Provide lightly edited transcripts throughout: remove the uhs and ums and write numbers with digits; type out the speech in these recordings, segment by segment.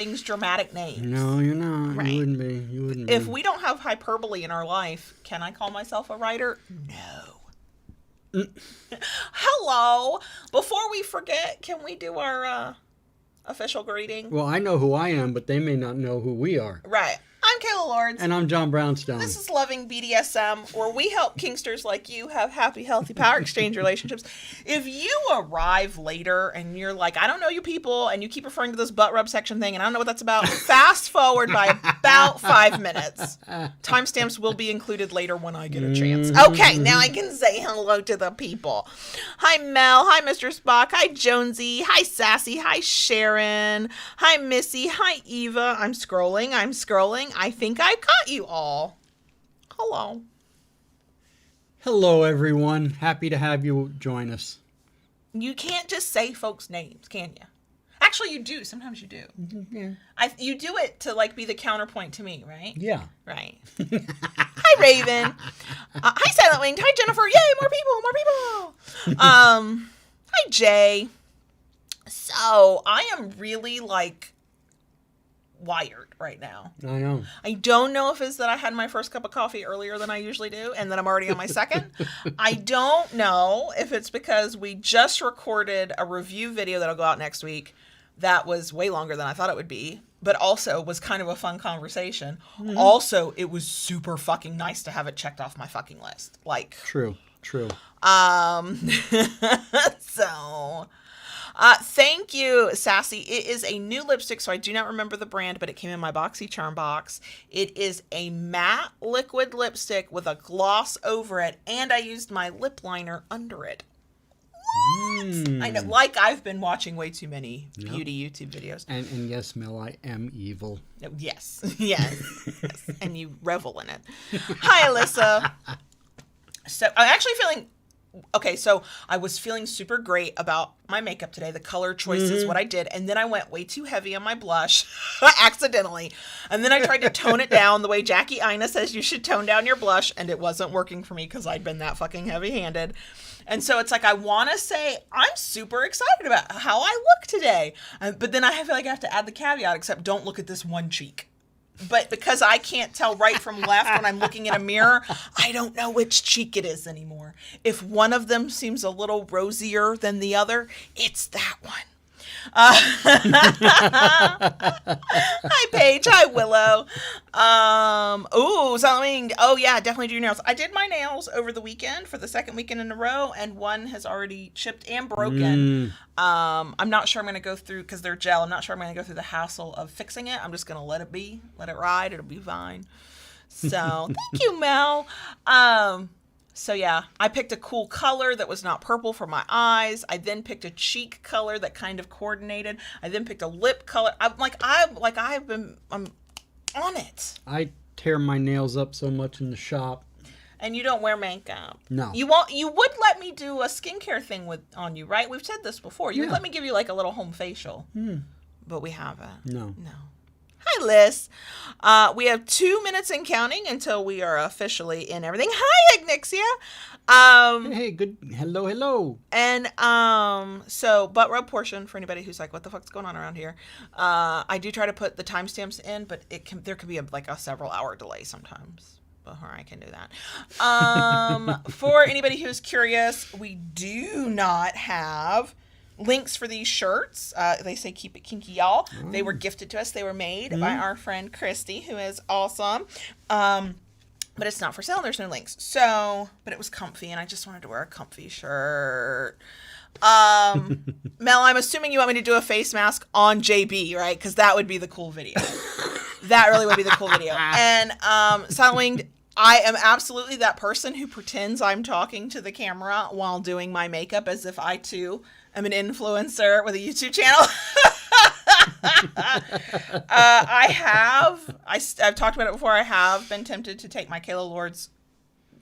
dramatic names. No, you're not. Right. You wouldn't be. If we don't have hyperbole in our life, can I call myself a writer? No. Hello. Before we forget, can we do our official greeting? Well, I know who I am, but they may not know who we are. Right. I'm Kayla Lords. And I'm John Brownstone. This is Loving BDSM, where we help kinksters like you have happy, healthy power exchange relationships. If you arrive later and you're like, I don't know you people, and you keep referring to this butt rub section thing, and I don't know what that's about, fast forward by about 5 minutes. Timestamps will be included later when I get a chance. Okay, now I can say hello to the people. Hi, Mel. Hi, Mr. Spock. Hi, Jonesy. Hi, Sassy. Hi, Sharon. Hi, Missy. Hi, Eva. I'm scrolling. I think I caught you all. Hello. Hello, everyone. Happy to have you join us. You can't just say folks' names, can you? Actually, you do. Sometimes you do. Yeah. You do it to, like, be the counterpoint to me, right? Yeah. Right. Hi, Raven. Hi, Silent Winged. Hi, Jennifer. Yay, more people. Hi, Jay. So, I am really, like, wired right now. I know. I don't know if it's that I had my first cup of coffee earlier than I usually do and that I'm already on my second. I don't know if it's because we just recorded a review video that'll go out next week that was way longer than I thought it would be, but also was kind of a fun conversation. Mm-hmm. Also, it was super fucking nice to have it checked off my fucking list. Like, True. So... thank you, Sassy. It is a new lipstick, so I do not remember the brand, but it came in my BoxyCharm box. It is a matte liquid lipstick with a gloss over it, and I used my lip liner under it. What? I know, like I've been watching way too many beauty YouTube videos. And yes, Mel, I am evil. Yes. And you revel in it. Hi, Alyssa. So I'm actually feeling... Okay, so I was feeling super great about my makeup today. The color choices, what I did. And then I went way too heavy on my blush, accidentally. And then I tried to tone it down the way Jackie Ina says you should tone down your blush. And it wasn't working for me because I'd been that fucking heavy-handed. And so it's like, I want to say I'm super excited about how I look today. But then I feel like I have to add the caveat, except don't look at this one cheek. But because I can't tell right from left when I'm looking in a mirror, I don't know which cheek it is anymore. If one of them seems a little rosier than the other, it's that one. Hi, Paige. Hi, Willow. Oh, yeah, definitely do your nails. I did my nails over the weekend for the second weekend in a row, and one has already chipped and broken. I'm not sure I'm going to go through, because they're gel, I'm not sure I'm going to go through the hassle of fixing it. I'm just going to let it be, let it ride. It'll be fine. So, thank you, Mel. So yeah, I picked a cool color that was not purple for my eyes. I then picked a cheek color that kind of coordinated. I then picked a lip color. I'm on it. I tear my nails up so much in the shop. And you don't wear makeup. No. You would let me do a skincare thing on you, right? We've said this before. You would let me give you like a little home facial. But we haven't. No. Hi, Liz. We have 2 minutes and counting until we are officially in everything. Hi, Ignixia. Hey, good. Hello. And so butt rub portion for anybody who's like, what the fuck's going on around here? I do try to put the timestamps in, but there could be a several hour delay sometimes. Before I can do that. For anybody who's curious, we do not have links for these shirts. They say keep it kinky, y'all. They were gifted to us. They were made by our friend Christy, who is awesome. But it's not for sale. There's no links. So, but it was comfy, and I just wanted to wear a comfy shirt. Mel, I'm assuming you want me to do a face mask on JB, right? Because that would be the cool video. That really would be the cool video. And Silent Winged, I am absolutely that person who pretends I'm talking to the camera while doing my makeup as if I too am an influencer with a YouTube channel. I've talked about it before. I have been tempted to take my Kayla Lords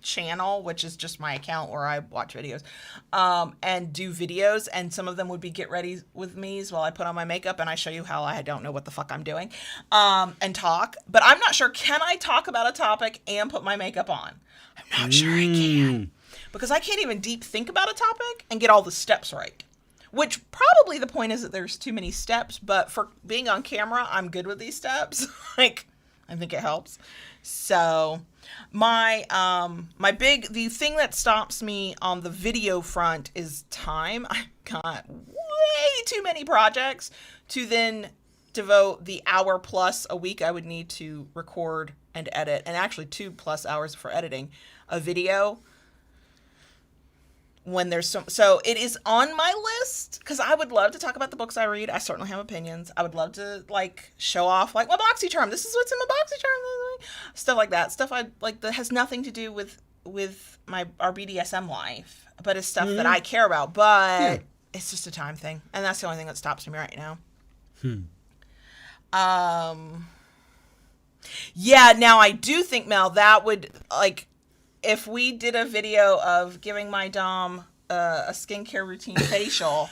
channel, which is just my account where I watch videos, and do videos, and some of them would be get ready with me's while I put on my makeup and I show you how I don't know what the fuck I'm doing, and talk. But I'm not sure, can I talk about a topic and put my makeup on? I'm not sure I can, because I can't even deep think about a topic and get all the steps right. which probably the point is that there's too many steps, but for being on camera, I'm good with these steps. Like, I think it helps. So the thing that stops me on the video front is time. I've got way too many projects to then devote the hour plus a week I would need to record and edit, and actually 2+ hours for editing a video when there's so it is on my list because I would love to talk about the books I read. I certainly have opinions. I would love to like show off like my BoxyCharm. This is what's in my BoxyCharm. Stuff like that. Stuff I like that has nothing to do with our BDSM life, but it's stuff that I care about. But it's just a time thing, and that's the only thing that stops me right now. Yeah, now I do think, Mel, that would, like, if we did a video of giving my dom a skincare routine facial,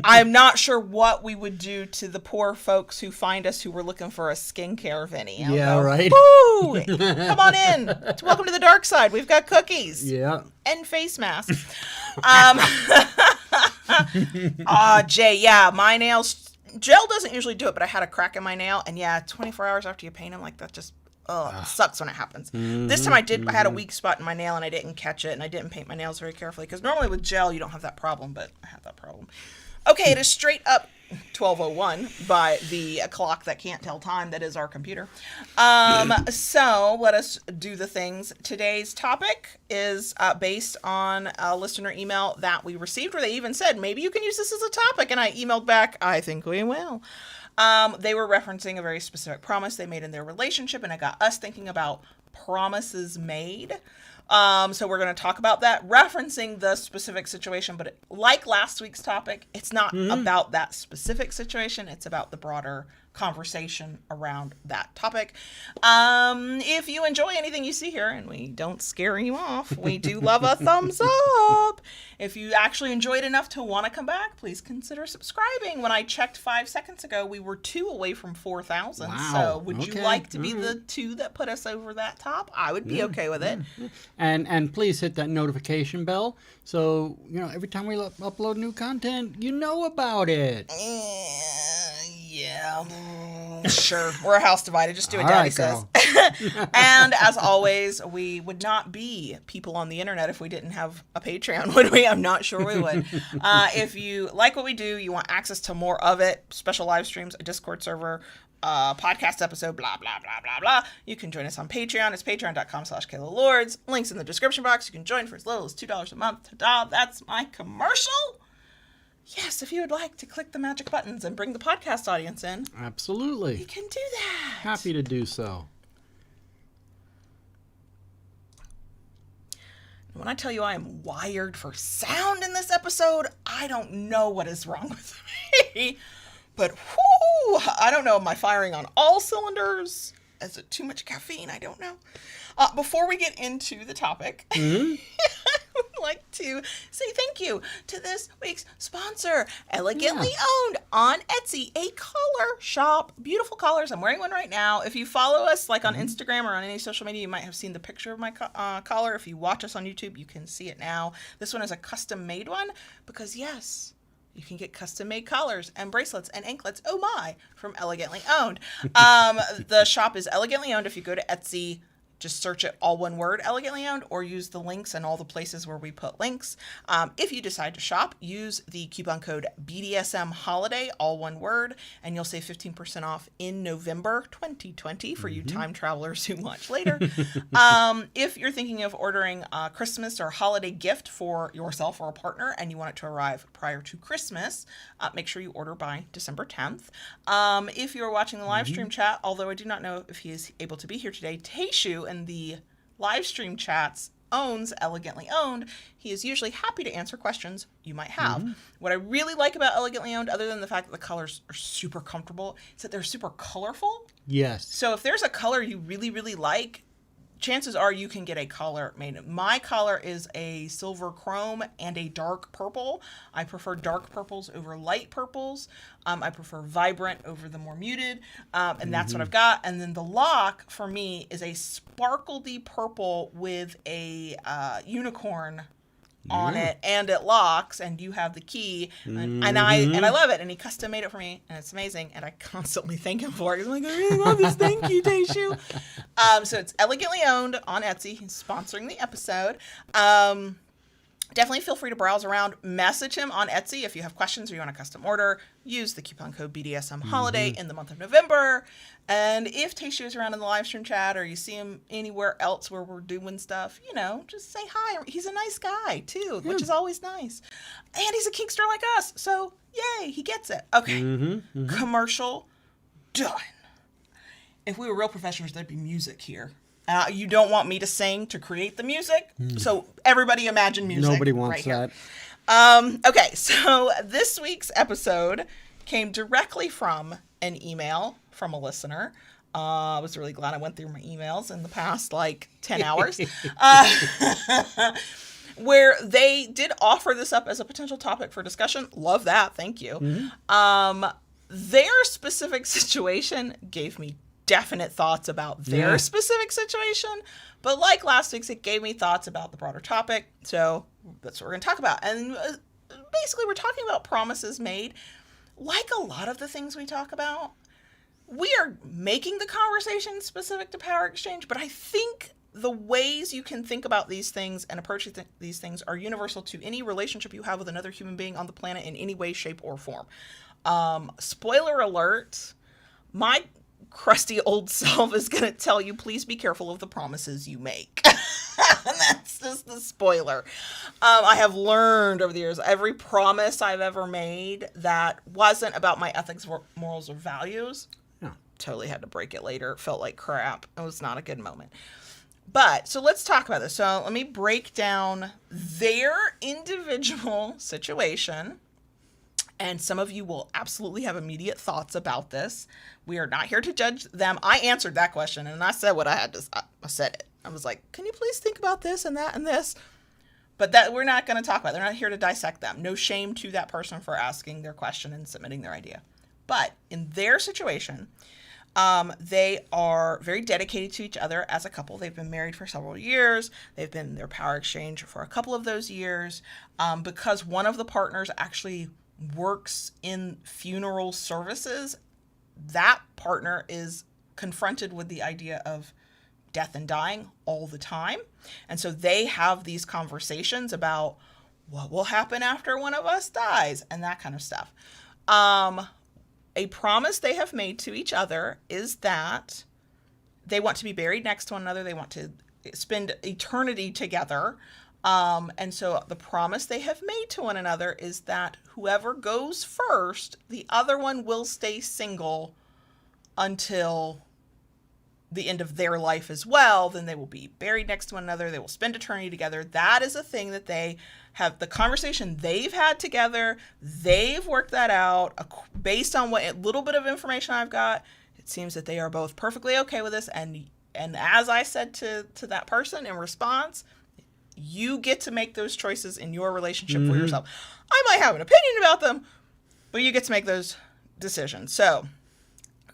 I'm not sure what we would do to the poor folks who find us who were looking for a skincare Vinny. Yeah, right. Woo! Come on in. Welcome to the dark side. We've got cookies. Yeah. And face masks. Jay, yeah, my nails... Gel doesn't usually do it, but I had a crack in my nail, and 24 hours after you paint them, like, that just it sucks when it happens. This time I had a weak spot in my nail, and I didn't catch it, and I didn't paint my nails very carefully, because normally with gel you don't have that problem, but I have that problem. Okay, it is straight up 12:01 by the clock that can't tell time that is our computer. So let us do the things. Today's topic is based on a listener email that we received where they even said, maybe you can use this as a topic. And I emailed back, I think we will. They were referencing a very specific promise they made in their relationship, and it got us thinking about promises made. So we're going to talk about that, referencing the specific situation, but like last week's topic, it's not about that specific situation. It's about the broader conversation around that topic. If you enjoy anything you see here and we don't scare you off, we do love a thumbs up. If you actually enjoyed enough to want to come back, please consider subscribing. When I checked 5 seconds ago, we were 2 away from 4,000. Wow. So would you like to be the 2 that put us over that top? I would be okay with it. And please hit that notification bell so, every time we upload new content, you know about it. Yeah. Sure. We're a house divided. Just do what All Daddy right, says. girl. And as always, we would not be people on the internet if we didn't have a Patreon, would we? I'm not sure we would. If you like what we do, you want access to more of it, special live streams, a Discord server, podcast episode, blah, blah, blah, blah, blah. You can join us on Patreon. It's patreon.com/Kayla Lords. Links in the description box. You can join for as little as $2 a month. Ta-da, that's my commercial. Yes, if you would like to click the magic buttons and bring the podcast audience in. Absolutely. You can do that. Happy to do so. When I tell you I am wired for sound in this episode, I don't know what is wrong with me. But whoo, I don't know, am I firing on all cylinders? Is it too much caffeine? I don't know. Before we get into the topic, I would like to say thank you to this week's sponsor, Elegantly Owned on Etsy, a collar shop. Beautiful collars. I'm wearing one right now. If you follow us like on Instagram or on any social media, you might have seen the picture of my collar. If you watch us on YouTube, you can see it now. This one is a custom made one because yes, you can get custom-made collars and bracelets and anklets, oh my, from Elegantly Owned. The shop is Elegantly Owned. If you go to Etsy, just search it all one word, Elegantly Owned, or use the links in all the places where we put links. If you decide to shop, use the coupon code BDSM Holiday, all one word, and you'll save 15% off in November 2020 for you time travelers who watch later. If you're thinking of ordering a Christmas or holiday gift for yourself or a partner and you want it to arrive prior to Christmas, make sure you order by December 10th. If you're watching the live stream chat, although I do not know if he is able to be here today, Taishu in the live stream chats owns Elegantly Owned. He is usually happy to answer questions you might have. What I really like about Elegantly Owned, other than the fact that the colors are super comfortable, is that they're super colorful. Yes. So if there's a color you really, really like, chances are you can get a collar made. My collar is a silver chrome and a dark purple. I prefer dark purples over light purples. I prefer vibrant over the more muted. And that's what I've got. And then the lock for me is a sparkledy purple with a unicorn on it, and it locks, and you have the key, and I love it, and he custom made it for me, and it's amazing, and I constantly thank him for it. He's like, I really love this, thank you, Taishu. So it's elegantly owned on Etsy. He's sponsoring the episode. Definitely feel free to browse around. Message him on Etsy if you have questions or you want a custom order. Use the coupon code BDSM Holiday in the month of November. And if Taishu is around in the live stream chat or you see him anywhere else where we're doing stuff, just say hi. He's a nice guy, too, which is always nice. And he's a kinkster like us. So, yay, he gets it. Okay. Commercial done. If we were real professionals, there'd be music here. You don't want me to sing to create the music, so everybody imagine music. Nobody wants that. Okay, so this week's episode came directly from an email from a listener. I was really glad I went through my emails in the past, 10 hours, where they did offer this up as a potential topic for discussion. Love that. Thank you. Their specific situation gave me definite thoughts about their specific situation, but like last week's, it gave me thoughts about the broader topic, so that's what we're going to talk about. And basically, we're talking about promises made. Like a lot of the things we talk about, we are making the conversation specific to power exchange, but I think the ways you can think about these things and approach these things are universal to any relationship you have with another human being on the planet in any way, shape, or form. Spoiler alert, my crusty old self is going to tell you, please be careful of the promises you make. That's just the spoiler. I have learned over the years, every promise I've ever made that wasn't about my ethics, morals, or values, totally had to break it later. It felt like crap. It was not a good moment. But, so let's talk about this. So let me break down their individual situation. And some of you will absolutely have immediate thoughts about this. We are not here to judge them. I answered that question, and I said what I had to. I said it. I was like, "Can you please think about this and that and this?" But that we're not going to talk about. They're not here to dissect them. No shame to that person for asking their question and submitting their idea. But in their situation, they are very dedicated to each other as a couple. They've been married for several years. They've been in their power exchange for a couple of those years, because one of the partners actually works in funeral services. That partner is confronted with the idea of death and dying all the time. And so they have these conversations about what will happen after one of us dies and that kind of stuff. A promise they have made to each other is that they want to be buried next to one another. They want to spend eternity together. And so the promise they have made to one another is that whoever goes first, the other one will stay single until the end of their life as well. Then they will be buried next to one another. They will spend eternity together. That is a thing that they have, the conversation they've had together. They've worked that out based on what little bit of information I've got. It seems that they are both perfectly okay with this. And as I said to that person in response, you get to make those choices in your relationship for yourself. I might have an opinion about them, but you get to make those decisions. So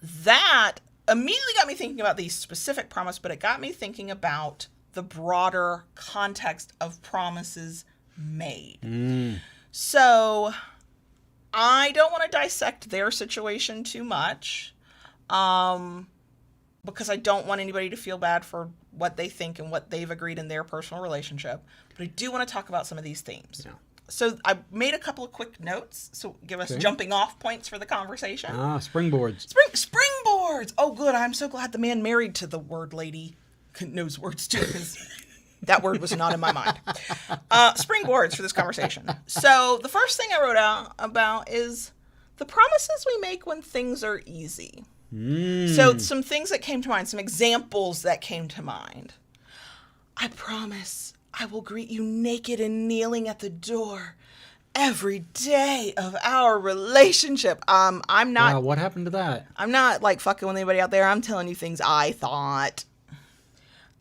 that immediately got me thinking about the specific promise, but it got me thinking about the broader context of promises made. So I don't want to dissect their situation too much, because I don't want anybody to feel bad for what they think and what they've agreed in their personal relationship. But I do want to talk about some of these themes. Yeah. So I made a couple of quick notes, so give us jumping off points for the conversation. Springboards. Springboards! Oh, good. I'm so glad the man married to the word lady knows words too, because that word was not in my mind. Springboards for this conversation. So the first thing I wrote out about is the promises we make when things are easy. So some things that came to mind, some examples that came to mind. I promise I will greet you naked and kneeling at the door every day of our relationship. I'm not. Wow, what happened to that? I'm not fucking with anybody out there. I'm telling you things I thought.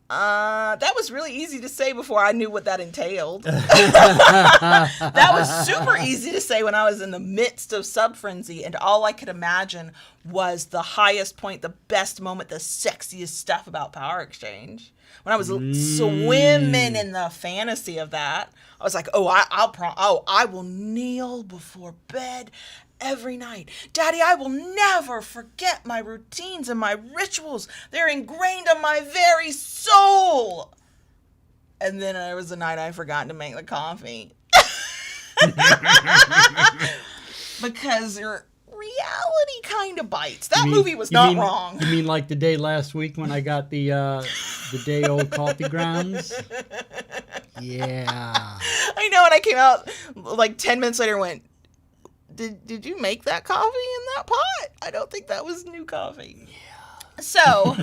That was really easy to say before I knew what that entailed. That was super easy to say when I was in the midst of sub frenzy, and all I could imagine was the highest point, the best moment, the sexiest stuff about power exchange. When I was swimming in the fantasy of that, I was like, I will kneel before bed every night. Daddy, I will never forget my routines and my rituals. They're ingrained in my very soul. And then there was a night I forgot to make the coffee. Because your reality kind of bites. That movie was not wrong. You mean like the day last week when I got the day old coffee grounds? Yeah. I know, and I came out like 10 minutes later and went, Did you make that coffee in that pot? I don't think that was new coffee. Yeah. So,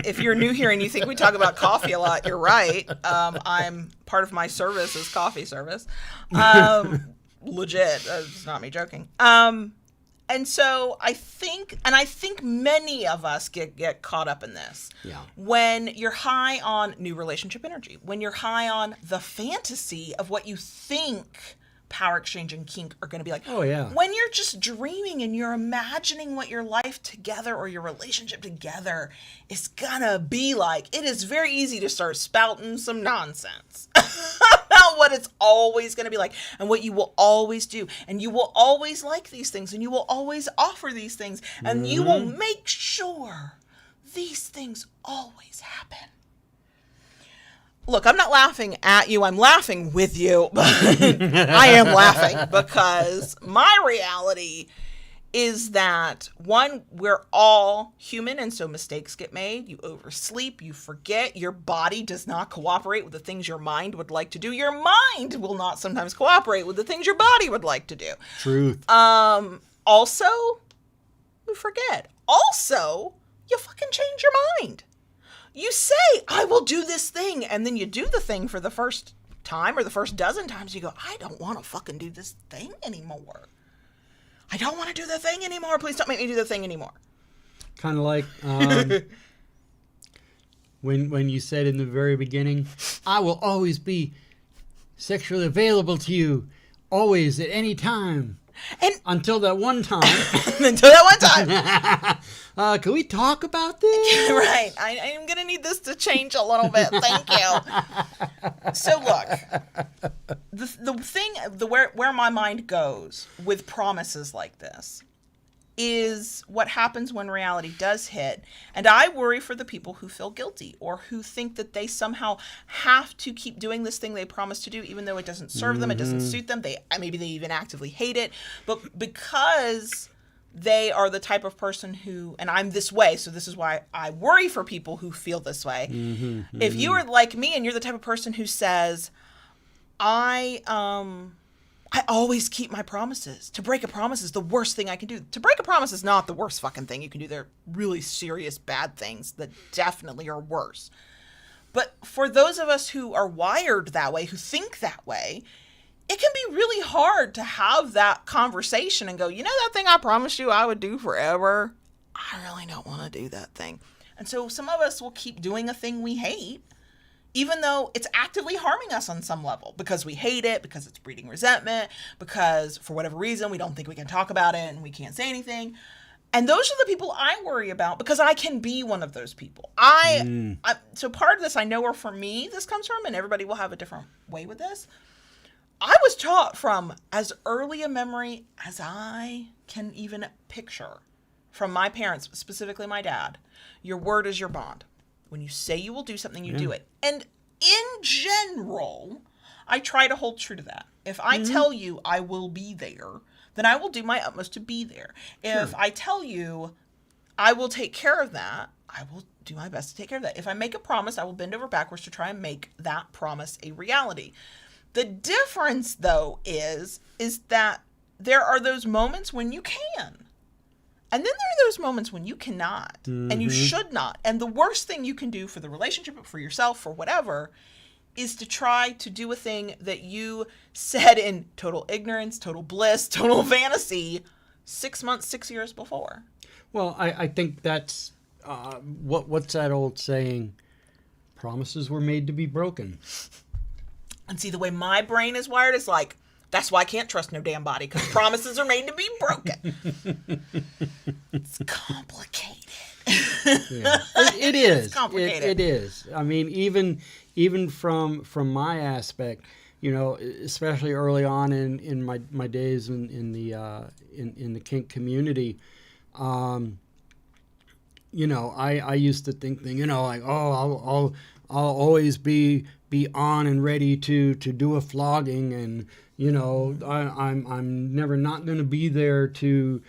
if you're new here and you think we talk about coffee a lot, you're right. I'm part of my service is coffee service. Legit. That's not me joking. And so I think many of us get caught up in this. Yeah. When you're high on new relationship energy, when you're high on the fantasy of what you think power exchange and kink are going to be like. Oh, yeah. When you're just dreaming and you're imagining what your life together or your relationship together is going to be like, it is very easy to start spouting some nonsense about what it's always going to be like and what you will always do. And you will always like these things and you will always offer these things and you will make sure these things always happen. Look, I'm not laughing at you. I'm laughing with you. I am laughing because my reality is that, one, we're all human, and so mistakes get made. You oversleep. You forget. Your body does not cooperate with the things your mind would like to do. Your mind will not sometimes cooperate with the things your body would like to do. Truth. Also, you forget. Also, you fucking change your mind. You say, I will do this thing, and then you do the thing for the first time or the first dozen times. You go, I don't want to fucking do this thing anymore. I don't want to do the thing anymore. Please don't make me do the thing anymore. Kind of like when you said in the very beginning, I will always be sexually available to you, always, at any time. And until that one time. Can we talk about this? Right. I'm going to need this to change a little bit. Thank you. So look, the thing, where my mind goes with promises like this is what happens when reality does hit. And I worry for the people who feel guilty or who think that they somehow have to keep doing this thing they promised to do, even though it doesn't serve them, it doesn't suit them. Maybe they even actively hate it. But because they are the type of person who, and I'm this way, so this is why I worry for people who feel this way. If you are like me and you're the type of person who says, I always keep my promises. To break a promise is the worst thing I can do. To break a promise is not the worst fucking thing you can do. There are really serious bad things that definitely are worse. But for those of us who are wired that way, who think that way, it can be really hard to have that conversation and go, you know that thing I promised you I would do forever? I really don't want to do that thing. And so some of us will keep doing a thing we hate, even though it's actively harming us on some level, because we hate it, because it's breeding resentment, because for whatever reason we don't think we can talk about it and we can't say anything. And those are the people I worry about, because I can be one of those people. So part of this, I know where for me this comes from, and everybody will have a different way with this. I was taught from as early a memory as I can even picture from my parents, specifically my dad, your word is your bond. When you say you will do something, you do it. And in general, I try to hold true to that. If I tell you I will be there, then I will do my utmost to be there. If I tell you I will take care of that, I will do my best to take care of that. If I make a promise, I will bend over backwards to try and make that promise a reality. The difference, though, is that there are those moments when you can. And then there are those moments when you cannot, and you should not. And the worst thing you can do for the relationship, for yourself, for whatever, is to try to do a thing that you said in total ignorance, total bliss, total fantasy 6 months, 6 years before. Well, I think that's, what's that old saying? Promises were made to be broken. And see, the way my brain is wired is like, that's why I can't trust no damn body, because promises are made to be broken. It's complicated. Yeah. It is. It's complicated. It is. I mean, even from my aspect, you know, especially early on in my days in the kink community, you know, I used to think, you know, like, oh, I'll always be on and ready to do a flogging, and you know, I'm never not going to be there to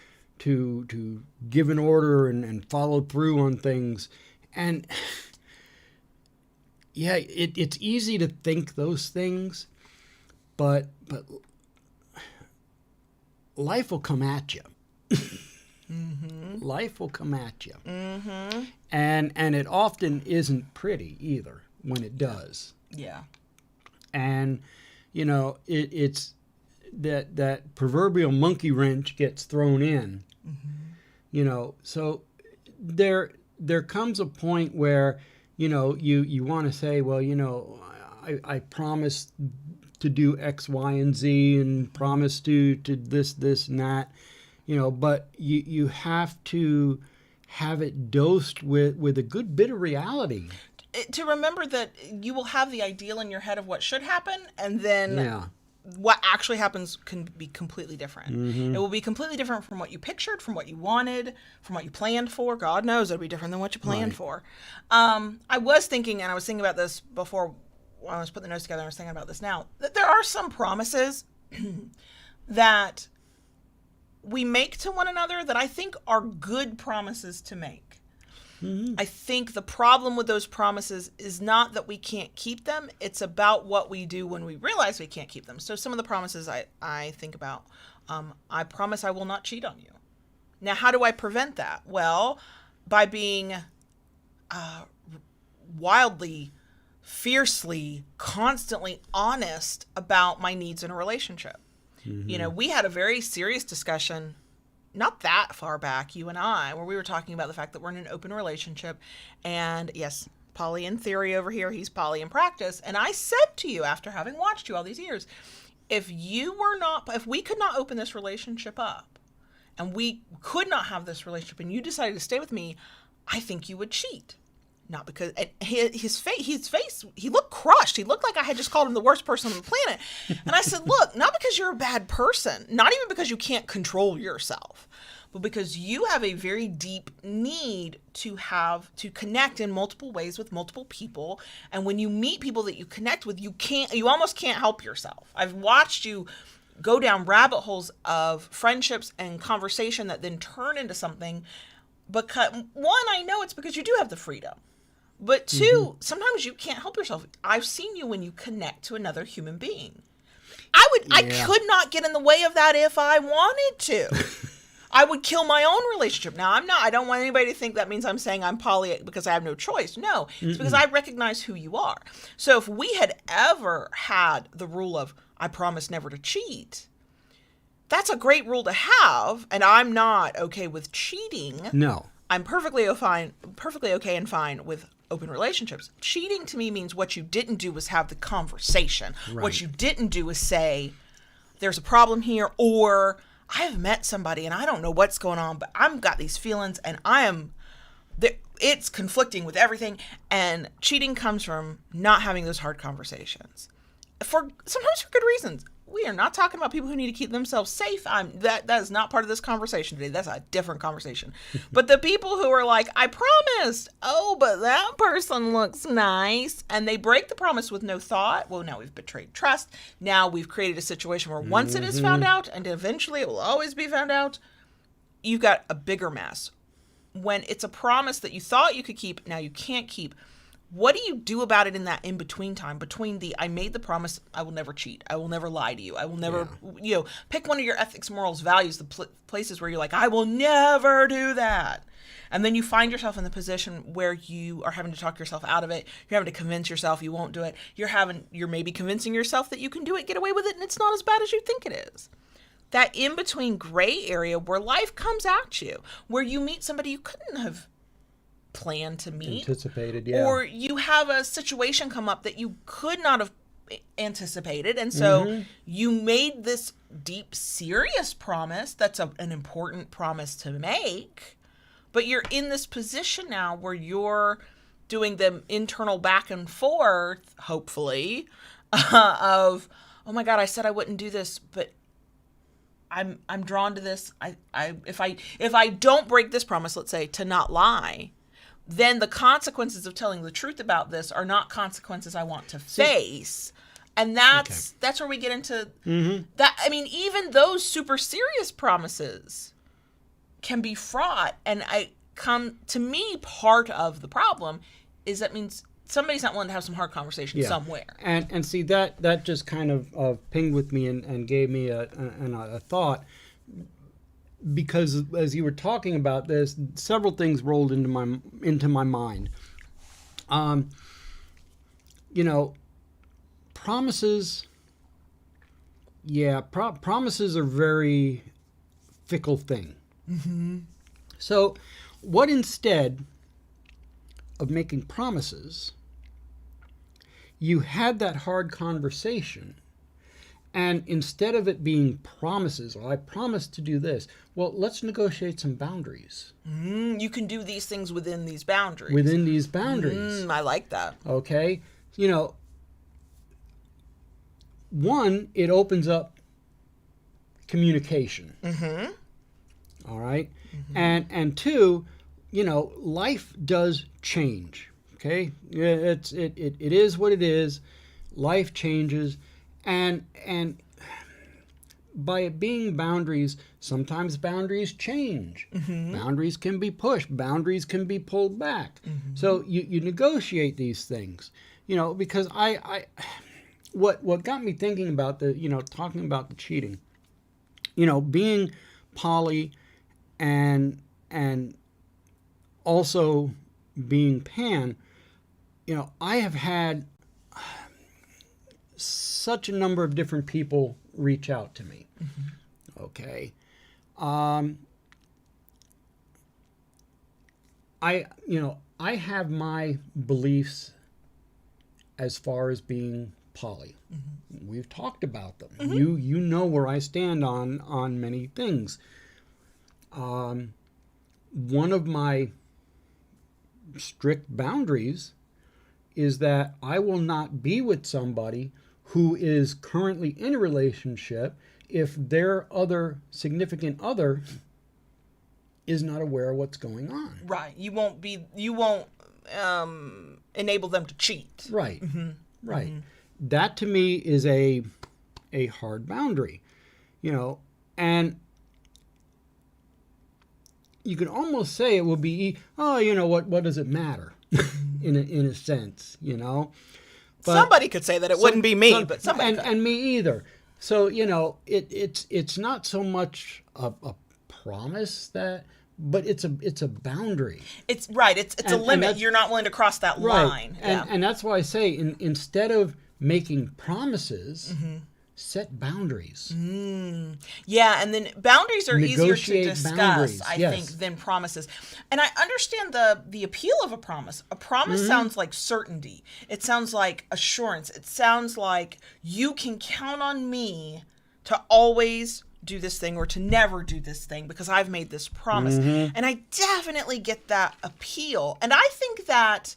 give an order and follow through on things. And yeah, it's easy to think those things, but life will come at you. Mm-hmm. Life will come at you. Mm-hmm. And it often isn't pretty either when it does. Yeah. And, you know, it's that proverbial monkey wrench gets thrown in. Mm-hmm. You know, so there comes a point where, you know, you want to say, well, you know, I promised to do X, Y, and Z, and promised to this, and that. You know, but you have to have it dosed with a good bit of reality. To remember that you will have the ideal in your head of what should happen, and then what actually happens can be completely different. Mm-hmm. It will be completely different from what you pictured, from what you wanted, from what you planned for. God knows it'll be different than what you planned for. I was thinking about this before when I was putting the notes together, I was thinking about this now, that there are some promises that we make to one another that I think are good promises to make. Mm-hmm. I think the problem with those promises is not that we can't keep them. It's about what we do when we realize we can't keep them. So some of the promises I think about, I promise I will not cheat on you. Now, how do I prevent that? Well, by being wildly, fiercely, constantly honest about my needs in a relationship. Mm-hmm. You know, we had a very serious discussion not that far back, you and I, where we were talking about the fact that we're in an open relationship. And yes, poly in theory over here, he's poly in practice. And I said to you, after having watched you all these years, if we could not open this relationship up and we could not have this relationship and you decided to stay with me, I think you would cheat. Not because his face, he looked crushed. He looked like I had just called him the worst person on the planet. And I said, look, not because you're a bad person, not even because you can't control yourself, but because you have a very deep need to connect in multiple ways with multiple people. And when you meet people that you connect with, you almost can't help yourself. I've watched you go down rabbit holes of friendships and conversation that then turn into something. Because one, I know it's because you do have the freedom. But two, sometimes you can't help yourself. I've seen you when you connect to another human being. I could not get in the way of that if I wanted to. I would kill my own relationship. Now, I don't want anybody to think that means I'm saying I'm poly because I have no choice. No, it's because I recognize who you are. So if we had ever had the rule of, I promise never to cheat, that's a great rule to have, and I'm not okay with cheating. No. I'm perfectly okay and fine with open relationships. Cheating to me means what you didn't do was have the conversation. Right. What you didn't do is say, there's a problem here, or I have met somebody and I don't know what's going on, but I've got these feelings and it's conflicting with everything. And cheating comes from not having those hard conversations. Sometimes for good reasons. We are not talking about people who need to keep themselves safe. That is not part of this conversation today. That's a different conversation. But the people who are like, I promised. Oh, but that person looks nice. And they break the promise with no thought. Well, now we've betrayed trust. Now we've created a situation where once it is found out, and eventually it will always be found out, you've got a bigger mess. When it's a promise that you thought you could keep, now you can't keep. What do you do about it in that in-between time? Between I made the promise, I will never cheat. I will never lie to you. I will never, pick one of your ethics, morals, values, the places where you're like, I will never do that. And then you find yourself in the position where you are having to talk yourself out of it. You're having to convince yourself you won't do it. You're maybe convincing yourself that you can do it, get away with it, and it's not as bad as you think it is. That in-between gray area where life comes at you, where you meet somebody you couldn't have planned to meet. Anticipated, yeah. Or you have a situation come up that you could not have anticipated. And so you made this deep, serious promise. That's an important promise to make. But you're in this position now where you're doing the internal back and forth, hopefully, of, oh my God, I said I wouldn't do this, but I'm drawn to this. If I don't break this promise, let's say, to not lie, then the consequences of telling the truth about this are not consequences I want to face. And that's where we get into that. I mean, even those super serious promises can be fraught. And to me, part of the problem is that means somebody's not willing to have some hard conversation somewhere. And see, that just kind of pinged with me and gave me a thought, because as you were talking about this, several things rolled into my mind. Promises. Yeah, promises are very fickle thing. Mm-hmm. So, what instead of making promises, you had that hard conversation, and instead of it being promises, or I promise to do this, well, let's negotiate some boundaries. You can do these things within these boundaries. I like that. Okay? One, it opens up communication. Mm-hmm. All right? Mm-hmm. And two, life does change. Okay? It is what it is. Life changes. And by it being boundaries, sometimes boundaries change. Mm-hmm. Boundaries can be pushed. Boundaries can be pulled back. Mm-hmm. So you negotiate these things. Because what got me thinking about talking about the cheating, being poly and also being pan, I have had such a number of different people reach out to me. Mm-hmm. Okay. I have my beliefs as far as being poly. Mm-hmm. We've talked about them. Mm-hmm. You know where I stand on many things. One of my strict boundaries is that I will not be with somebody who is currently in a relationship if their other significant other is not aware of what's going on. Right. You won't enable them to cheat. Right. Mm-hmm. Right. Mm-hmm. That to me is a hard boundary, and you can almost say it will be, what does it matter in a sense, But somebody could say that it wouldn't be me, but somebody could. And me either. So, it's not so much a promise but it's a boundary. It's right. It's a limit. You're not willing to cross that line. Right. And that's why I say instead of making promises, set boundaries. Yeah, and then boundaries are Negotiate easier to discuss, boundaries. I think, than promises. And I understand the appeal of a promise. A promise sounds like certainty. It sounds like assurance. It sounds like you can count on me to always do this thing or to never do this thing because I've made this promise. And I definitely get that appeal. And I think that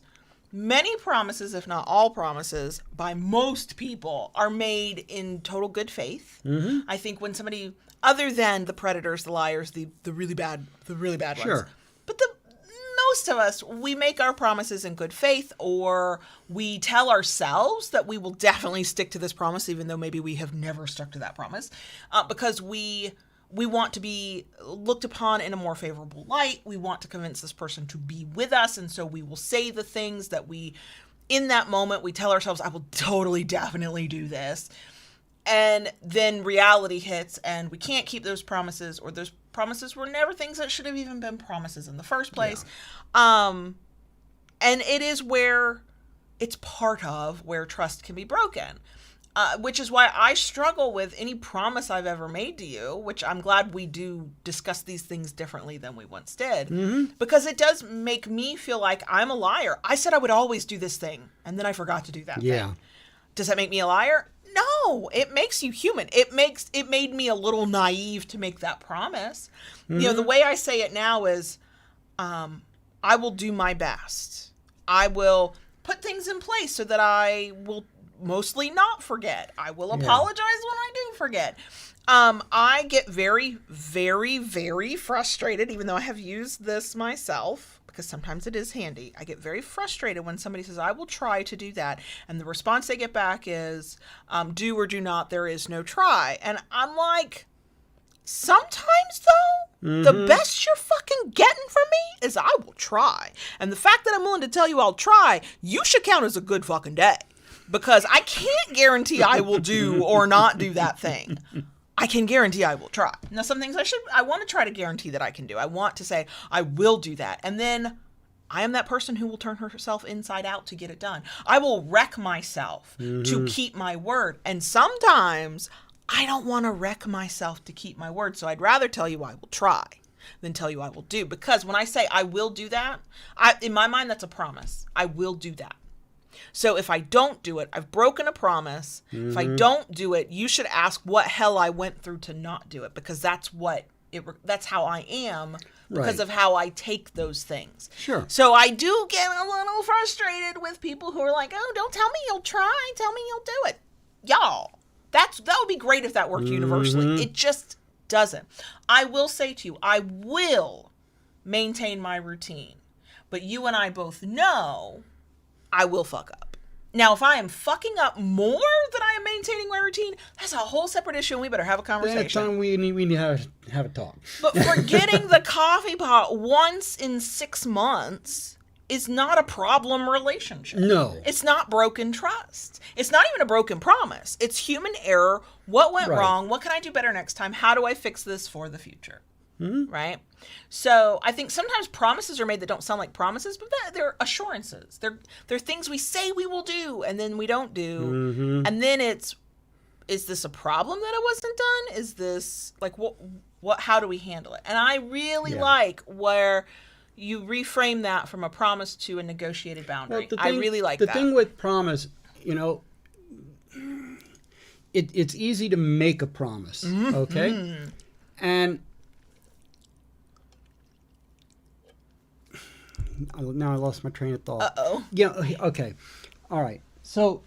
many promises, if not all promises, by most people are made in total good faith. I think when somebody, other than the predators, the liars, the really bad ones. But most of us, we make our promises in good faith, or we tell ourselves that we will definitely stick to this promise, even though maybe we have never stuck to that promise, because we want to be looked upon in a more favorable light. We want to convince this person to be with us. And so we will say the things that in that moment, we tell ourselves, I will totally, definitely do this. And then reality hits and we can't keep those promises, or those promises were never things that should have even been promises in the first place. Yeah. And it is it's part of where trust can be broken. which is why I struggle with any promise I've ever made to you, which I'm glad we do discuss these things differently than we once did, because it does make me feel like I'm a liar. I said I would always do this thing, and then I forgot to do that thing. Does that make me a liar? No, it makes you human. It made me a little naive to make that promise. You know, the way I say it now is, I will do my best. I will put things in place so that I will mostly not forget. I will apologize when I do forget. I get very, very, very frustrated, even though I have used this myself, because sometimes it is handy. I get very frustrated when somebody says, I will try to do that. And the response they get back is, do or do not, there is no try. And I'm like, sometimes though, the best you're fucking getting from me is I will try. And the fact that I'm willing to tell you I'll try, you should count as a good fucking day. Because I can't guarantee I will do or not do that thing. I can guarantee I will try. Now, some things I want to try to guarantee that I can do. I want to say, I will do that. And then I am that person who will turn herself inside out to get it done. I will wreck myself to keep my word. And sometimes I don't want to wreck myself to keep my word. So I'd rather tell you I will try than tell you I will do. Because when I say I will do that, in my mind, that's a promise. I will do that. So if I don't do it, I've broken a promise. If I don't do it, you should ask what hell I went through to not do it, because that's how I am because of how I take those things. Sure. So I do get a little frustrated with people who are like, oh, don't tell me you'll try. Tell me you'll do it. Y'all, that would be great if that worked universally. It just doesn't. I will say to you, I will maintain my routine. But you and I both know I will fuck up. Now, if I am fucking up more than I am maintaining my routine, that's a whole separate issue, and we better have a conversation. That's time we need to have a talk. But forgetting the coffee pot once in 6 months is not a problem relationship. No. It's not broken trust. It's not even a broken promise. It's human error. What went wrong? What can I do better next time? How do I fix this for the future? Right? So I think sometimes promises are made that don't sound like promises, but they're assurances. They're things we say we will do and then we don't do. And then is this a problem that it wasn't done? Is this like how do we handle it? And I really like where you reframe that from a promise to a negotiated boundary. I really like that. The thing with promise, it's easy to make a promise, okay? And now I lost my train of thought. Uh-oh. Yeah, okay. All right. So,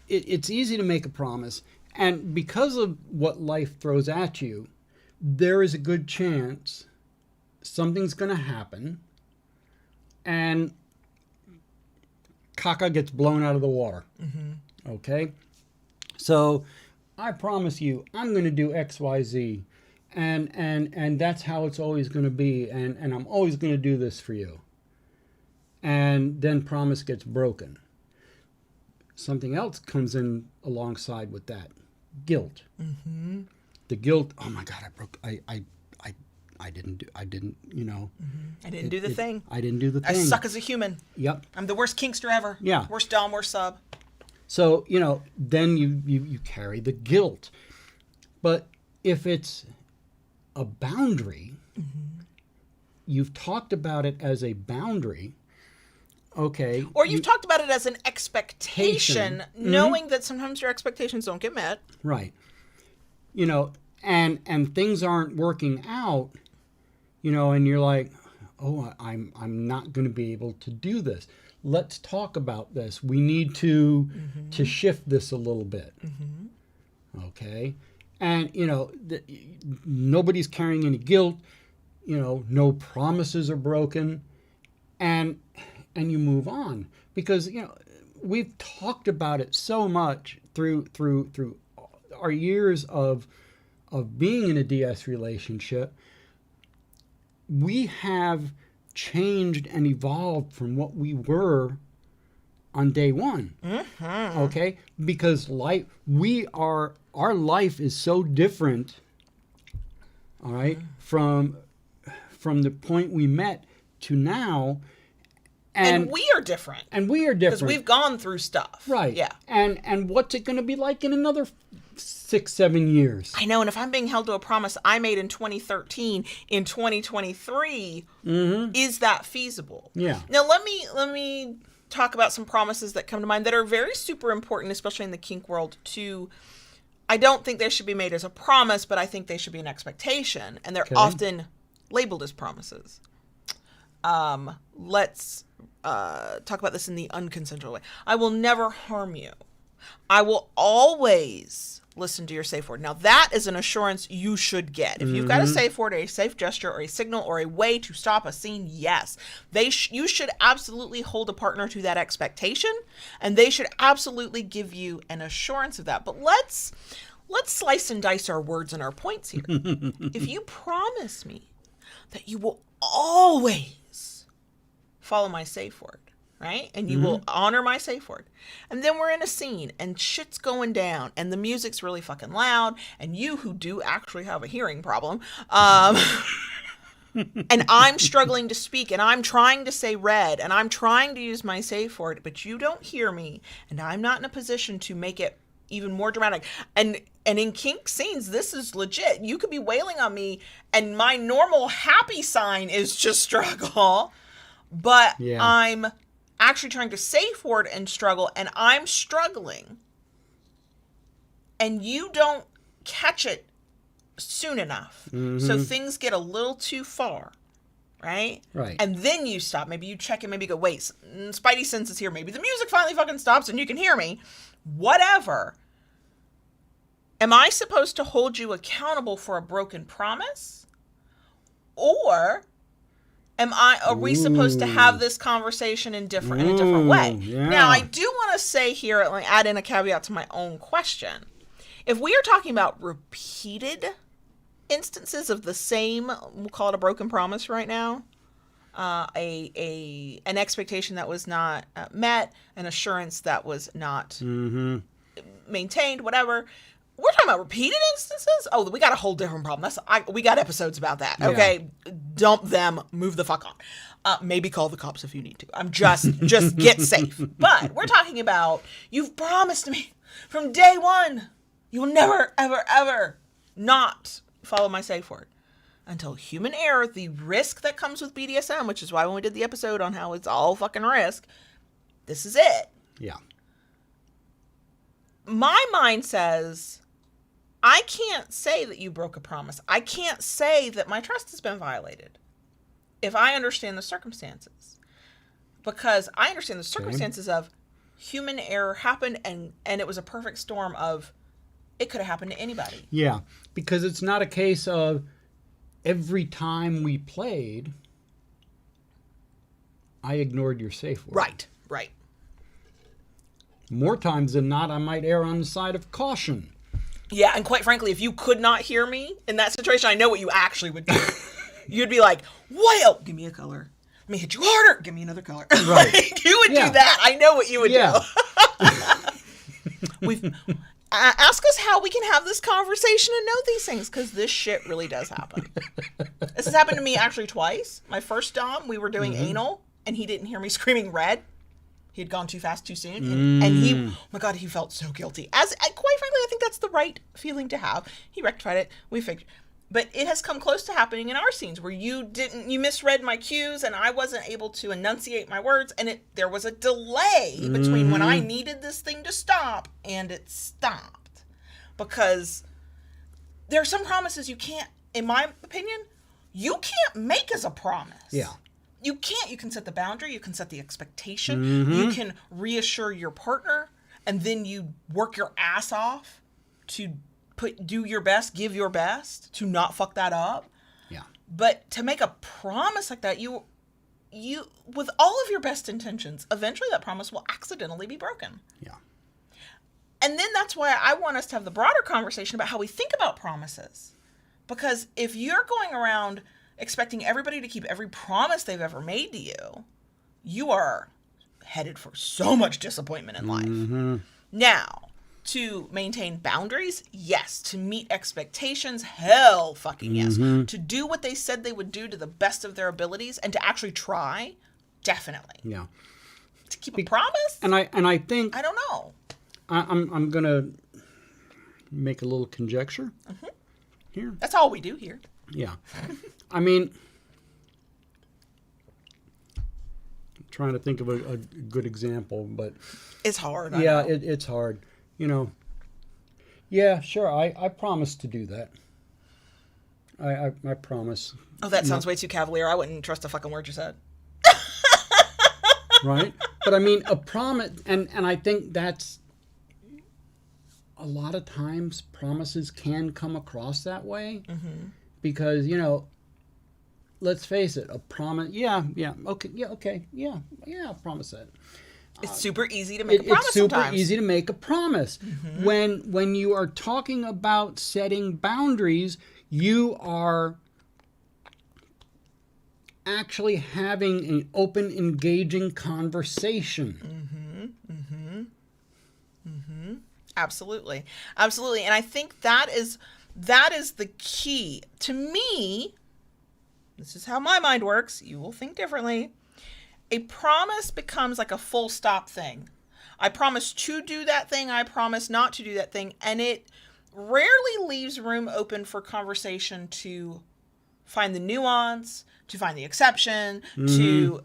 it's easy to make a promise. And because of what life throws at you, there is a good chance something's going to happen and caca gets blown out of the water. Okay? So, I promise you, I'm going to do X, Y, Z. And that's how it's always going to be. And I'm always going to do this for you. And then promise gets broken. Something else comes in alongside with that. Guilt. The guilt, oh my God, I didn't do the thing. I didn't do the thing. I suck as a human. Yep. I'm the worst kinkster ever. Yeah. Worst dom, worst sub. So, then you carry the guilt. But if it's a boundary, you've talked about it as a boundary. Okay. Or you've talked about it as an expectation, knowing that sometimes your expectations don't get met. Right. And things aren't working out, and you're like, oh, I'm not going to be able to do this. Let's talk about this. We need to shift this a little bit. Okay. And, nobody's carrying any guilt. No promises are broken. And you move on, because we've talked about it so much through our years of being in a DS relationship. We have changed and evolved from what we were on day one. Okay, because our life is so different. All right, from the point we met to now. And we are different. And we are different. Because we've gone through stuff. Right. Yeah. And what's it going to be like in another 6-7 years? I know. And if I'm being held to a promise I made in 2013, in 2023, is that feasible? Yeah. Now, let me talk about some promises that come to mind that are very super important, especially in the kink world, I don't think they should be made as a promise, but I think they should be an expectation. And they're often labeled as promises. Let's talk about this in the unconsensual way. I will never harm you. I will always listen to your safe word. Now, that is an assurance you should get. If you've got a safe word, or a safe gesture, or a signal, or a way to stop a scene, yes. You should absolutely hold a partner to that expectation, and they should absolutely give you an assurance of that. But let's slice and dice our words and our points here. If you promise me that you will always follow my safe word, right? And you will honor my safe word. And then we're in a scene and shit's going down and the music's really fucking loud. And you who do actually have a hearing problem, and I'm struggling to speak and I'm trying to say red and I'm trying to use my safe word, but you don't hear me and I'm not in a position to make it even more dramatic. And in kink scenes, this is legit. You could be wailing on me and my normal happy sign is just struggle. But I'm actually trying to safe word and struggle, and I'm struggling, and you don't catch it soon enough. So things get a little too far, right? Right. And then you stop. Maybe you check and maybe you go, wait, Spidey sense is here. Maybe the music finally fucking stops and you can hear me. Whatever. Am I supposed to hold you accountable for a broken promise? Or are we supposed to have this conversation in a different way? Yeah. Now, I do want to say here, add in a caveat to my own question. If we are talking about repeated instances of the same, we'll call it a broken promise right now, an expectation that was not met, an assurance that was not maintained, whatever. We're talking about repeated instances? Oh, we got a whole different problem. We got episodes about that. Okay, dump them, move the fuck on. Maybe call the cops if you need to. I'm just get safe. But we're talking about, you've promised me from day one, you will never, ever, ever not follow my safe word. Until human error, the risk that comes with BDSM, which is why when we did the episode on how it's all fucking risk, this is it. Yeah. My mind says, I can't say that you broke a promise. I can't say that my trust has been violated if I understand the circumstances. Because I understand the circumstances of human error happened and it was a perfect storm of it could have happened to anybody. Yeah, because it's not a case of every time we played, I ignored your safe word. Right. More times than not, I might err on the side of caution. Yeah, and quite frankly, if you could not hear me in that situation, I know what you actually would do. You'd be like, "Whale, give me a color. Let me hit you harder. Give me another color." Right. You would do that. I know what you would do. Ask us how we can have this conversation and know these things, because this shit really does happen. This has happened to me actually twice. My first dom, we were doing anal, and he didn't hear me screaming red. He had gone too fast too soon, and he, oh my God, he felt so guilty. Quite frankly, I think that's the right feeling to have. He rectified it. We figured. But it has come close to happening in our scenes where you misread my cues and I wasn't able to enunciate my words, and there was a delay between when I needed this thing to stop and it stopped. Because there are some promises you can't, in my opinion, you can't make as a promise. Yeah. You can't. You can set the boundary. You can set the expectation. You can reassure your partner, and then you work your ass off to do your best, give your best to not fuck that up. Yeah. But to make a promise like that, you with all of your best intentions, eventually that promise will accidentally be broken. Yeah. And then that's why I want us to have the broader conversation about how we think about promises. Because if you're going around expecting everybody to keep every promise they've ever made to you, you are headed for so much disappointment in life. Now, to maintain boundaries, yes. To meet expectations, hell fucking yes. To do what they said they would do to the best of their abilities and to actually try Definitely. Yeah. To keep a promise? And I think I don't know. I'm gonna make a little conjecture here. That's all we do here. Yeah. I mean, I'm trying to think of a good example, but It's hard. yeah, it's hard. Yeah, sure. I promise to do that. I promise. Oh, that sounds way too cavalier. I wouldn't trust a fucking word you said. Right? But I mean, a promise, and I think that's a lot of times promises can come across that way because, let's face it, a promise, okay, I'll promise that. It's super easy to make a promise It's super sometimes. easy to make a promise. When you are talking about setting boundaries, you are actually having an open, engaging conversation. Absolutely. Absolutely. And I think that is the key. To me, this is how my mind works. You will think differently. A promise becomes like a full stop thing. I promise to do that thing. I promise not to do that thing. And it rarely leaves room open for conversation to find the nuance, to find the exception, to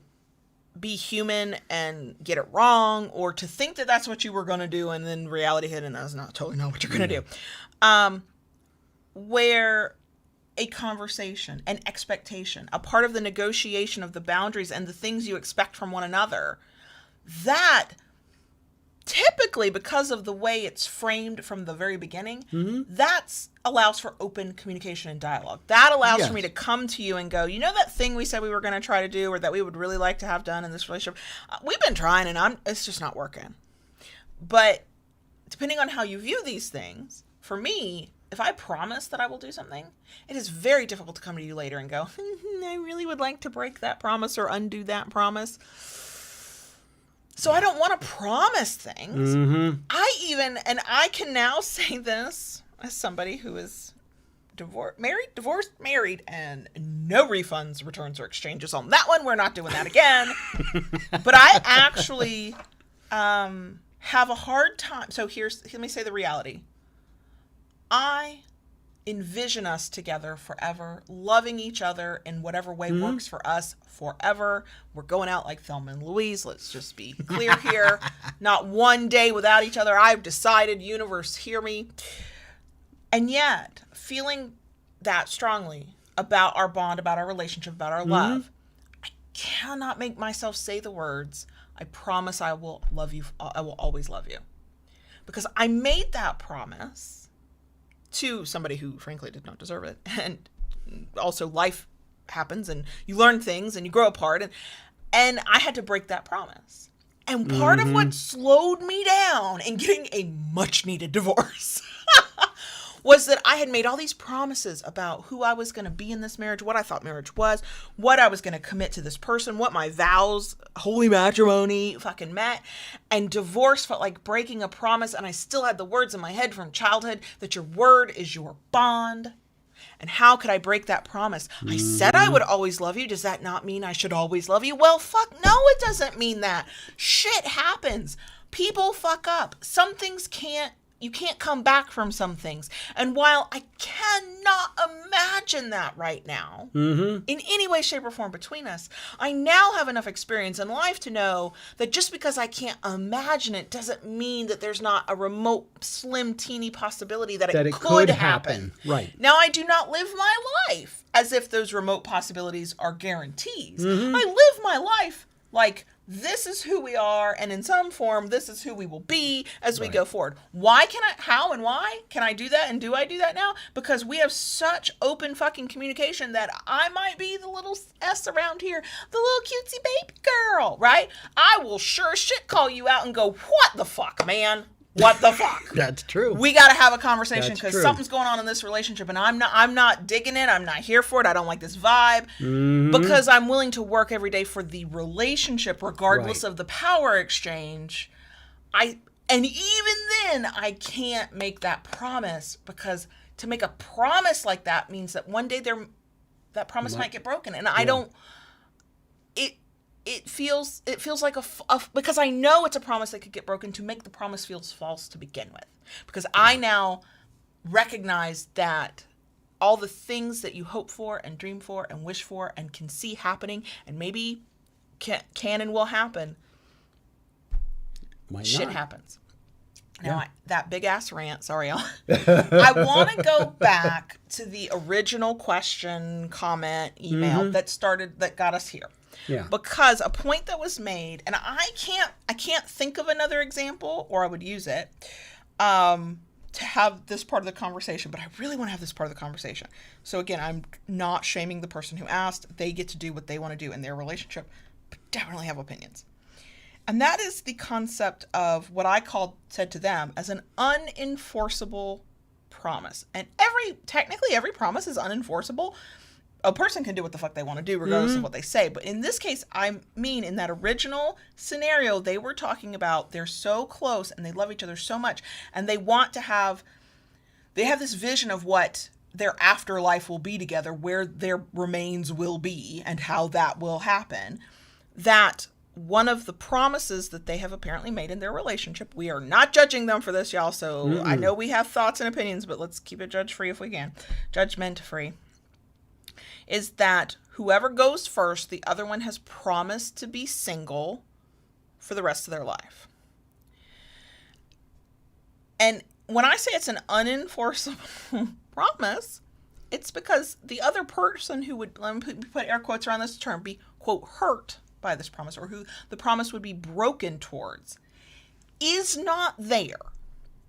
be human and get it wrong, or to think that that's what you were going to do and then reality hit and that's totally not what you're going to do. Where a conversation, an expectation, a part of the negotiation of the boundaries and the things you expect from one another, that typically, because of the way it's framed from the very beginning, that allows for open communication and dialogue. That allows for me to come to you and go, that thing we said we were going to try to do or that we would really like to have done in this relationship, we've been trying and it's just not working. But depending on how you view these things, for me, if I promise that I will do something, it is very difficult to come to you later and go, I really would like to break that promise or undo that promise. So I don't want to promise things. I can now say this as somebody who is divorced, married, and no refunds, returns, or exchanges on that one. We're not doing that again. But I actually have a hard time. So let me say the reality. I envision us together forever, loving each other in whatever way works for us forever. We're going out like Thelma and Louise. Let's just be clear here. Not one day without each other. I've decided, universe, hear me. And yet, feeling that strongly about our bond, about our relationship, about our love, I cannot make myself say the words, I promise I will love you. I will always love you. Because I made that promise to somebody who frankly did not deserve it. And also life happens and you learn things and you grow apart and I had to break that promise. And part of what slowed me down in getting a much needed divorce was that I had made all these promises about who I was going to be in this marriage, what I thought marriage was, what I was going to commit to this person, what my vows, holy matrimony fucking meant. And divorce felt like breaking a promise. And I still had the words in my head from childhood that your word is your bond. And how could I break that promise? I said I would always love you. Does that not mean I should always love you? Well, fuck no, it doesn't mean that. Shit happens. People fuck up. Some things you can't come back from some things. And while I cannot imagine that right now, in any way, shape, or form between us, I now have enough experience in life to know that just because I can't imagine it doesn't mean that there's not a remote, slim, teeny possibility that it could happen. Right. Now, I do not live my life as if those remote possibilities are guarantees. I live my life like this is who we are, and in some form, this is who we will be as we go forward. How and why can I do that, and do I do that now? Because we have such open fucking communication that I might be the little S around here, the little cutesy baby girl, right? I will sure as shit call you out and go, what the fuck, man? What the fuck? That's true. We got to have a conversation because true. something's going on in this relationship and I'm not digging it. I'm not here for it. I don't like this vibe because I'm willing to work every day for the relationship regardless of the power exchange. And even then I can't make that promise because to make a promise like that means that one day that promise might get broken. And I don't, it feels like because I know it's a promise that could get broken, to make the promise feel false to begin with. Because I now recognize that all the things that you hope for and dream for and wish for and can see happening and maybe can and will happen, shit happens. Now, that big ass rant, sorry, I want to go back to the original question, comment, email that got us here. Yeah. Because a point that was made, and I can't think of another example, or I would use it, to have this part of the conversation, but I really want to have this part of the conversation. So again, I'm not shaming the person who asked. They get to do what they want to do in their relationship, but definitely have opinions. And that is the concept of what I said to them as an unenforceable promise. And technically every promise is unenforceable. A person can do what the fuck they want to do regardless of what they say. But in this case, I mean, in that original scenario, they were talking about they're so close and they love each other so much. And they have this vision of what their afterlife will be together, where their remains will be and how that will happen. That one of the promises that they have apparently made in their relationship, we are not judging them for this, y'all. So I know we have thoughts and opinions, but let's keep it judge-free if we can. Judgment-free. Is that whoever goes first, the other one has promised to be single for the rest of their life. And when I say it's an unenforceable promise, it's because the other person who would, let me put air quotes around this term, be, quote, hurt by this promise, or who the promise would be broken towards, is not there.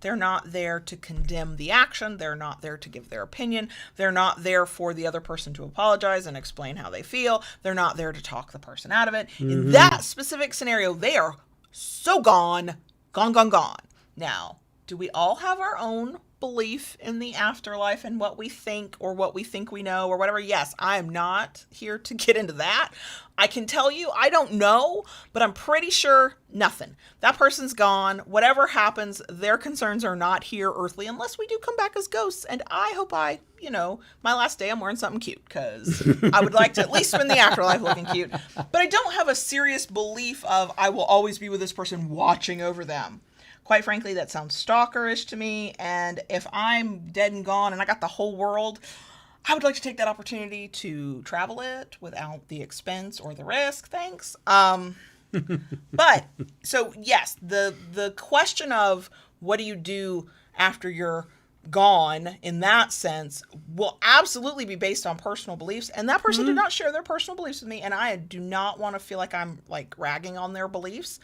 They're not there to condemn the action. They're not there to give their opinion. They're not there for the other person to apologize and explain how they feel. They're not there to talk the person out of it. In that specific scenario, they are so gone. Now, do we all have our own belief in the afterlife and what we think or what we think we know or whatever? Yes, I am not here to get into that. I can tell you, I don't know, but I'm pretty sure nothing. That person's gone. Whatever happens, their concerns are not here earthly unless we do come back as ghosts. And I hope my last day I'm wearing something cute because I would like to at least spend the afterlife looking cute. But I don't have a serious belief of I will always be with this person watching over them. Quite frankly, that sounds stalkerish to me, and if I'm dead and gone and I got the whole world, I would like to take that opportunity to travel it without the expense or the risk. Thanks. But, so yes, the question of what do you do after you're gone in that sense will absolutely be based on personal beliefs, and that person did not share their personal beliefs with me, and I do not want to feel like I'm like ragging on their beliefs.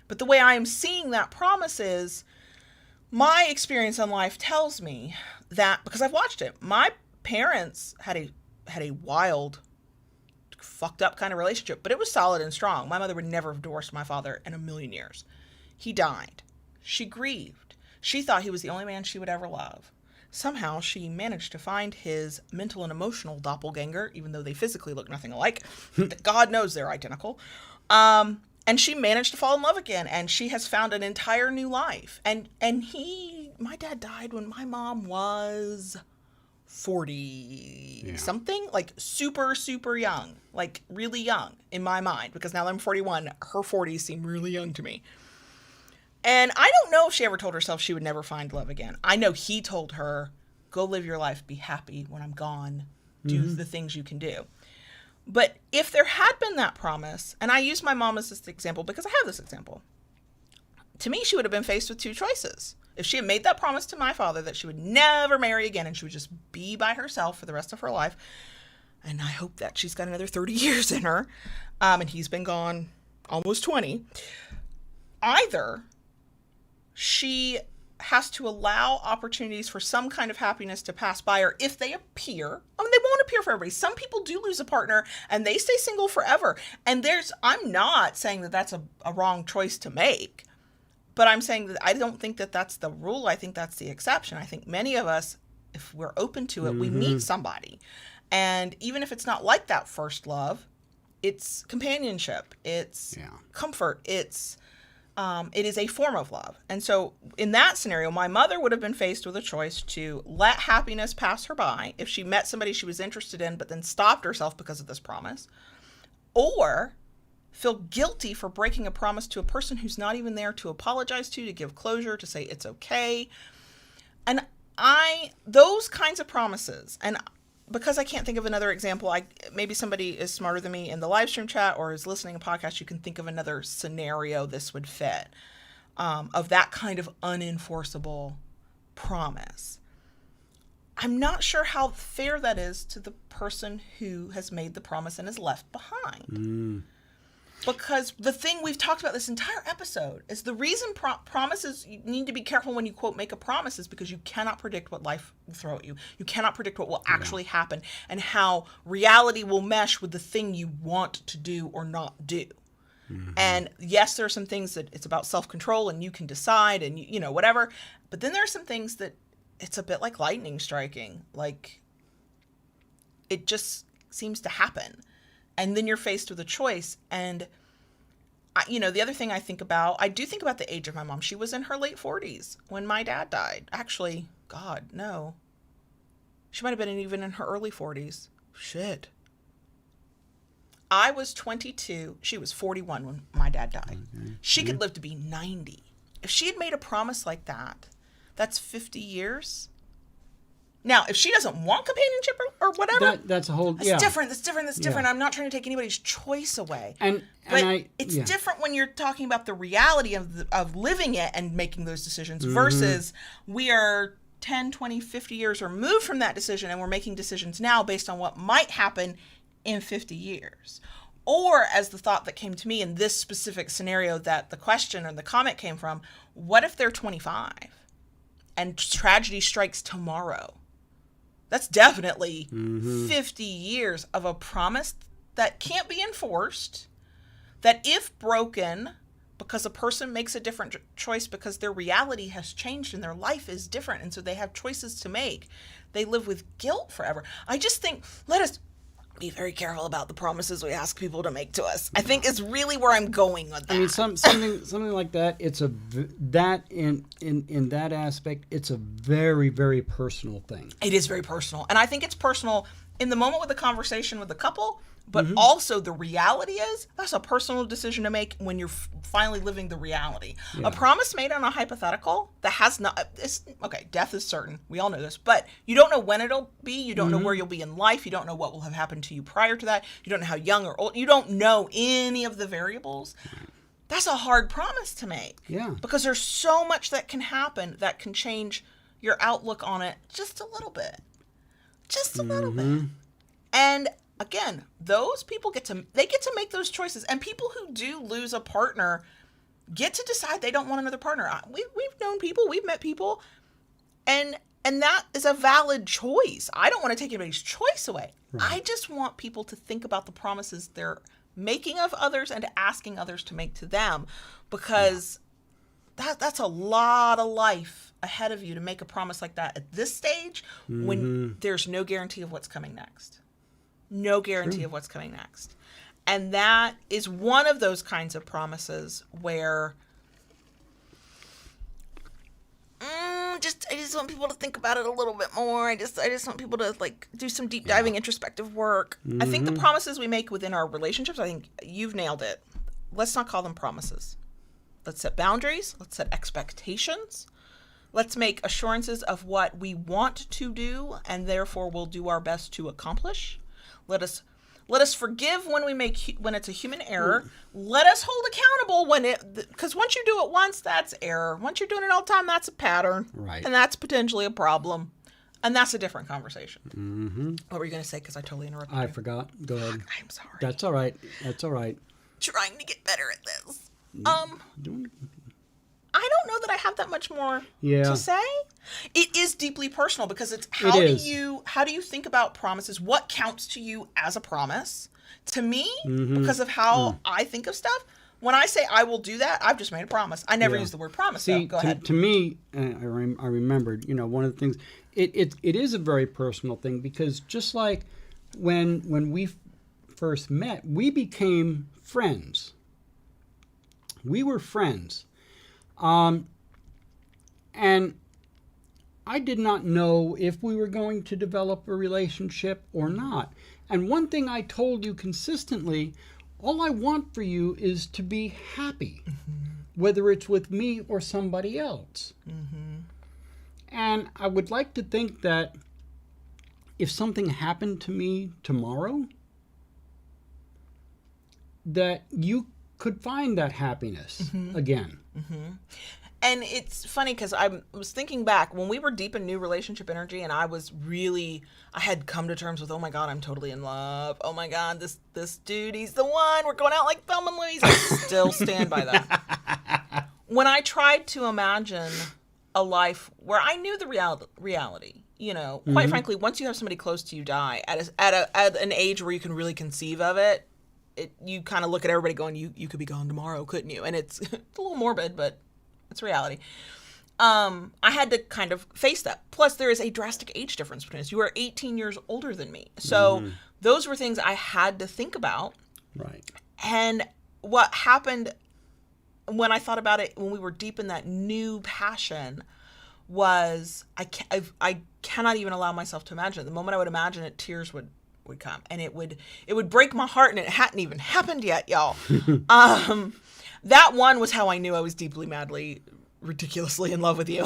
But the way I am seeing that promise is my experience in life tells me that, because I've watched it, my parents had a wild, fucked up kind of relationship, but it was solid and strong. My mother would never have divorced my father in a million years. He died. She grieved. She thought he was the only man she would ever love. Somehow she managed to find his mental and emotional doppelganger, even though they physically look nothing alike. God knows they're identical. And she managed to fall in love again, and she has found an entire new life. And my dad died when my mom was 40 something, like super, super young, like really young in my mind, because now that I'm 41, her 40s seem really young to me. And I don't know if she ever told herself she would never find love again. I know he told her, go live your life, be happy when I'm gone, do the things you can do. But if there had been that promise, and I use my mom as this example because I have this example, to me, she would have been faced with two choices. If she had made that promise to my father that she would never marry again and she would just be by herself for the rest of her life, and I hope that she's got another 30 years in her, and he's been gone almost 20, either she has to allow opportunities for some kind of happiness to pass by, or if they appear, I mean, they won't appear for everybody. Some people do lose a partner and they stay single forever. And I'm not saying that that's a wrong choice to make, but I'm saying that I don't think that that's the rule. I think that's the exception. I think many of us, if we're open to it, we meet somebody. And even if it's not like that first love, it's companionship, it's comfort, it is a form of love. And so in that scenario, my mother would have been faced with a choice to let happiness pass her by if she met somebody she was interested in, but then stopped herself because of this promise, or feel guilty for breaking a promise to a person who's not even there to apologize to give closure, to say it's okay. And those kinds of promises, and because I can't think of another example, maybe somebody is smarter than me in the live stream chat or is listening to a podcast, you can think of another scenario this would fit, of that kind of unenforceable promise. I'm not sure how fair that is to the person who has made the promise and is left behind. Because the thing we've talked about this entire episode is the reason promises, you need to be careful when you, quote, make a promise, is because you cannot predict what life will throw at you. You cannot predict what will actually happen and how reality will mesh with the thing you want to do or not do. And yes, there are some things that it's about self-control and you can decide and, you know, whatever. But then there are some things that it's a bit like lightning striking. Like, it just seems to happen. And then you're faced with a choice. And, the other thing I do think about the age of my mom. She was in her late 40s when my dad died. Actually, God, no. She might have been even in her early 40s. Shit. I was 22. She was 41 when my dad died. She could live to be 90. If she had made a promise like that, that's 50 years. Now, if she doesn't want companionship or whatever, that's a whole that's different. That's different. I'm not trying to take anybody's choice away. But it's different when you're talking about the reality of living it and making those decisions versus we are 10, 20, 50 years removed from that decision and we're making decisions now based on what might happen in 50 years. Or, as the thought that came to me in this specific scenario that the question or the comment came from, what if they're 25 and tragedy strikes tomorrow? That's definitely 50 years of a promise that can't be enforced, that if broken, because a person makes a different choice because their reality has changed and their life is different, and so they have choices to make, they live with guilt forever. I just think, let us be very careful about the promises we ask people to make to us. I think is really where I'm going with that. I mean, something like that. It's that in that aspect, it's a very, very personal thing. It is very personal, and I think it's personal in the moment with the conversation with the couple. But also the reality is that's a personal decision to make when you're finally living the reality. Yeah. A promise made on a hypothetical that has not, death is certain. We all know this, but you don't know when it'll be. You don't know where you'll be in life. You don't know what will have happened to you prior to that. You don't know how young or old. You don't know any of the variables. That's a hard promise to make. Yeah. Because there's so much that can happen that can change your outlook on it just a little bit. Just a little bit. And again, those people get to make those choices, and people who do lose a partner get to decide they don't want another partner. We've known people, we've met people, and that is a valid choice. I don't want to take anybody's choice away. Right. I just want people to think about the promises they're making of others and asking others to make to them, because that's a lot of life ahead of you to make a promise like that at this stage when there's no guarantee of what's coming next. No guarantee of what's coming next. And that is one of those kinds of promises where I just want people to think about it a little bit more. I just want people to do some deep diving introspective work. I think the promises we make within our relationships, I think you've nailed it. Let's not call them promises. Let's set boundaries. Let's set expectations. Let's make assurances of what we want to do and therefore will do our best to accomplish. Let us forgive when it's a human error. Let us hold accountable because once you do it once, that's error. Once you're doing it all the time, that's a pattern. Right. And that's potentially a problem. And that's a different conversation. What were you going to say? Because I totally interrupted you. I forgot. Go ahead. I'm sorry. That's all right. Trying to get better at this. I don't know that I have that much more to say. It is deeply personal because it's how do you think about promises? What counts to you as a promise? To me, because of how I think of stuff, when I say I will do that, I've just made a promise. I never use the word promise. See, Go ahead. To me, I remembered, one of the things, it is a very personal thing because just like when we first met, we became friends. We were friends. And I did not know if we were going to develop a relationship or not. And one thing I told you consistently All I want for you is to be happy, whether it's with me or somebody else. And I would like to think that if something happened to me tomorrow, that you could find that happiness again. And it's funny because I was thinking back when we were deep in new relationship energy, and I had come to terms with, oh my God, I'm totally in love. Oh my God, this dude, he's the one. We're going out like Thelma and Louise. I still stand by that. When I tried to imagine a life where I knew the reality, quite frankly, once you have somebody close to you die at an age where you can really conceive of it, you kind of look at everybody going, you could be gone tomorrow, couldn't you? And it's a little morbid, but it's reality. I had to kind of face that. Plus, there is a drastic age difference between us. You are 18 years older than me. So those were things I had to think about. Right. And what happened when I thought about it, when we were deep in that new passion, was I cannot even allow myself to imagine it. The moment I would imagine it, tears would come. And it would break my heart, and it hadn't even happened yet, y'all. That one was how I knew I was deeply, madly, ridiculously in love with you.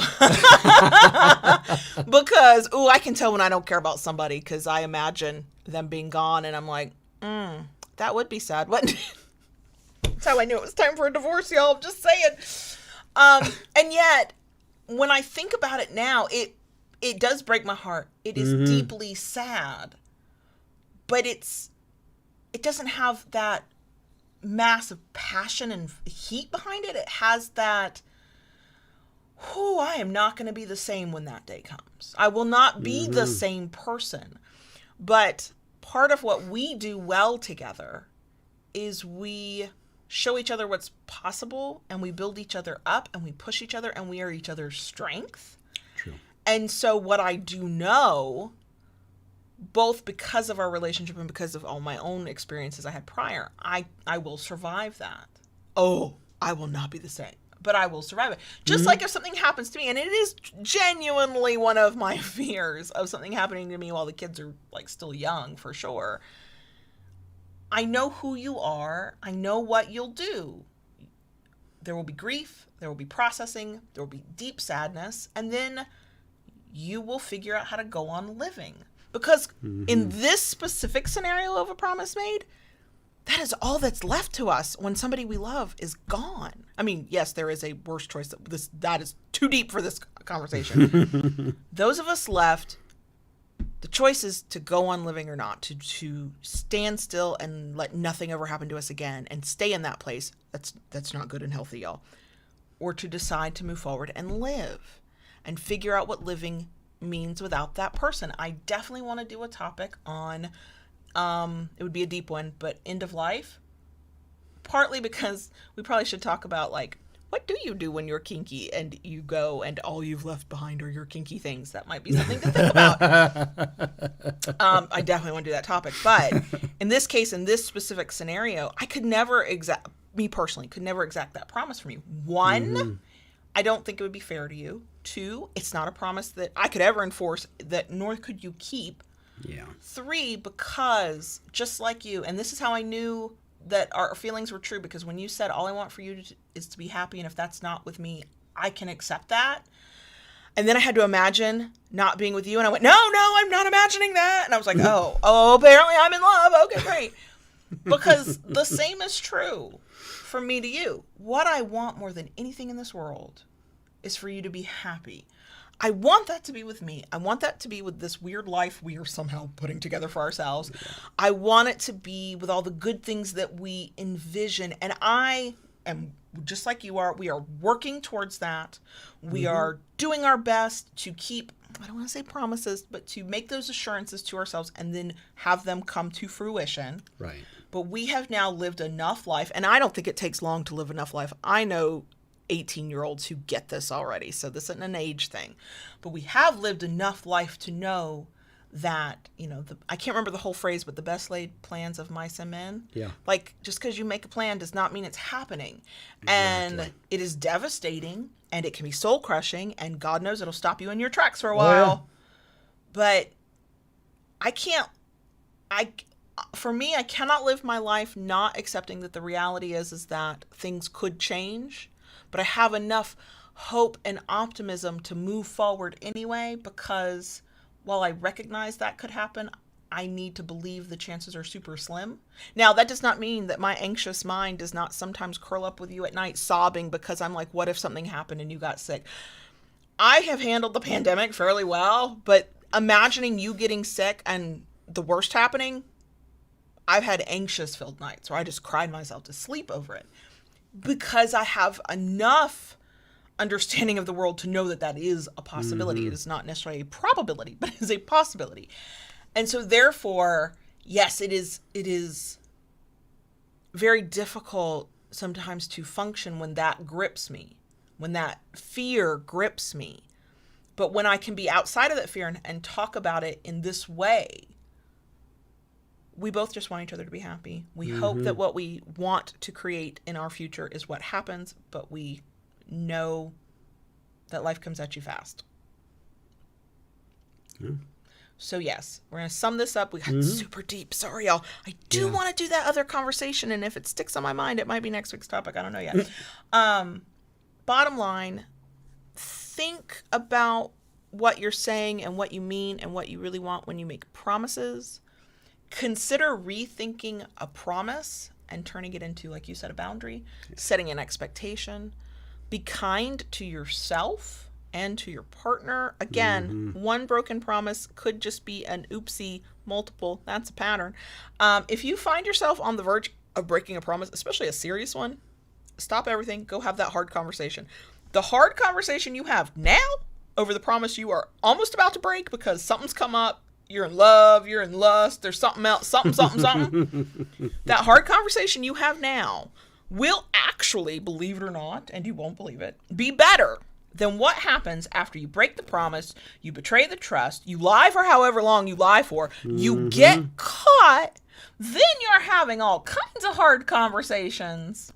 Because, I can tell when I don't care about somebody because I imagine them being gone, and I'm like, that would be sad, wouldn't it? That's how I knew it was time for a divorce, y'all. I'm just saying. And yet, when I think about it now, it does break my heart. It is deeply sad. But it doesn't have that massive passion and heat behind it. It has that, I am not going to be the same when that day comes. I will not be the same person. But part of what we do well together is we show each other what's possible, and we build each other up, and we push each other, and we are each other's strength. True. And so what I do know, both because of our relationship and because of all my own experiences I had prior, I will survive that. I will not be the same, but I will survive it. Just like if something happens to me, and it is genuinely one of my fears of something happening to me while the kids are like still young, for sure. I know who you are. I know what you'll do. There will be grief. There will be processing. There will be deep sadness. And then you will figure out how to go on living. Because in this specific scenario of a promise made, that is all that's left to us when somebody we love is gone. I mean, yes, there is a worse choice. That is too deep for this conversation. Those of us left, the choice is to go on living or not, to stand still and let nothing ever happen to us again and stay in that place. That's not good and healthy, y'all. Or to decide to move forward and live and figure out what living means without that person. I definitely want to do a topic on, it would be a deep one, but end of life. Partly because we probably should talk about, like, what do you do when you're kinky and you go and all you've left behind are your kinky things? That might be something to think about. I definitely want to do that topic. But in this case, in this specific scenario, I could never me personally, could never exact that promise from you. One, I don't think it would be fair to you. Two, it's not a promise that I could ever enforce, that nor could you keep. Yeah. Three, because just like you, and this is how I knew that our feelings were true, because when you said, all I want for you is to be happy, and if that's not with me, I can accept that. And then I had to imagine not being with you, and I went, no, I'm not imagining that. And I was like, oh, apparently I'm in love. Okay, great. Because the same is true from me to you. What I want more than anything in this world is for you to be happy. I want that to be with me. I want that to be with this weird life we are somehow putting together for ourselves. Yeah. I want it to be with all the good things that we envision. And I am, just like you are, we are working towards that. We are doing our best to keep, I don't want to say promises, but to make those assurances to ourselves and then have them come to fruition. Right. But we have now lived enough life, and I don't think it takes long to live enough life. I know 18-year-olds who get this already, so this isn't an age thing. But we have lived enough life to know that, I can't remember the whole phrase, but the best laid plans of mice and men. Yeah. Like, just because you make a plan does not mean it's happening. Exactly. And it is devastating, and it can be soul-crushing, and God knows it'll stop you in your tracks for a while. Yeah. But for me, I cannot live my life not accepting that the reality is that things could change, but I have enough hope and optimism to move forward anyway, because while I recognize that could happen, I need to believe the chances are super slim. Now, that does not mean that my anxious mind does not sometimes curl up with you at night sobbing because I'm like, what if something happened and you got sick? I have handled the pandemic fairly well, but imagining you getting sick and the worst happening, I've had anxious filled nights where I just cried myself to sleep over it, because I have enough understanding of the world to know that that is a possibility. It is not necessarily a probability, but it is a possibility. And so therefore, yes, it is very difficult sometimes to function when that grips me, when that fear grips me. But when I can be outside of that fear and talk about it in this way, we both just want each other to be happy. We hope that what we want to create in our future is what happens, but we know that life comes at you fast. Yeah. So yes, we're going to sum this up. We got super deep. Sorry, y'all. I do want to do that other conversation, and if it sticks on my mind, it might be next week's topic. I don't know yet. Bottom line, think about what you're saying and what you mean and what you really want when you make promises. Consider rethinking a promise and turning it into, like you said, a boundary, setting an expectation. Be kind to yourself and to your partner. Again, one broken promise could just be an oopsie, multiple. That's a pattern. If you find yourself on the verge of breaking a promise, especially a serious one, stop everything. Go have that hard conversation. The hard conversation you have now over the promise you are almost about to break because something's come up. You're in love. You're in lust. There's something else. Something. That hard conversation you have now will actually, believe it or not, and you won't believe it, be better than what happens after you break the promise, you betray the trust, you lie for however long you lie for, you get caught, then you're having all kinds of hard conversations.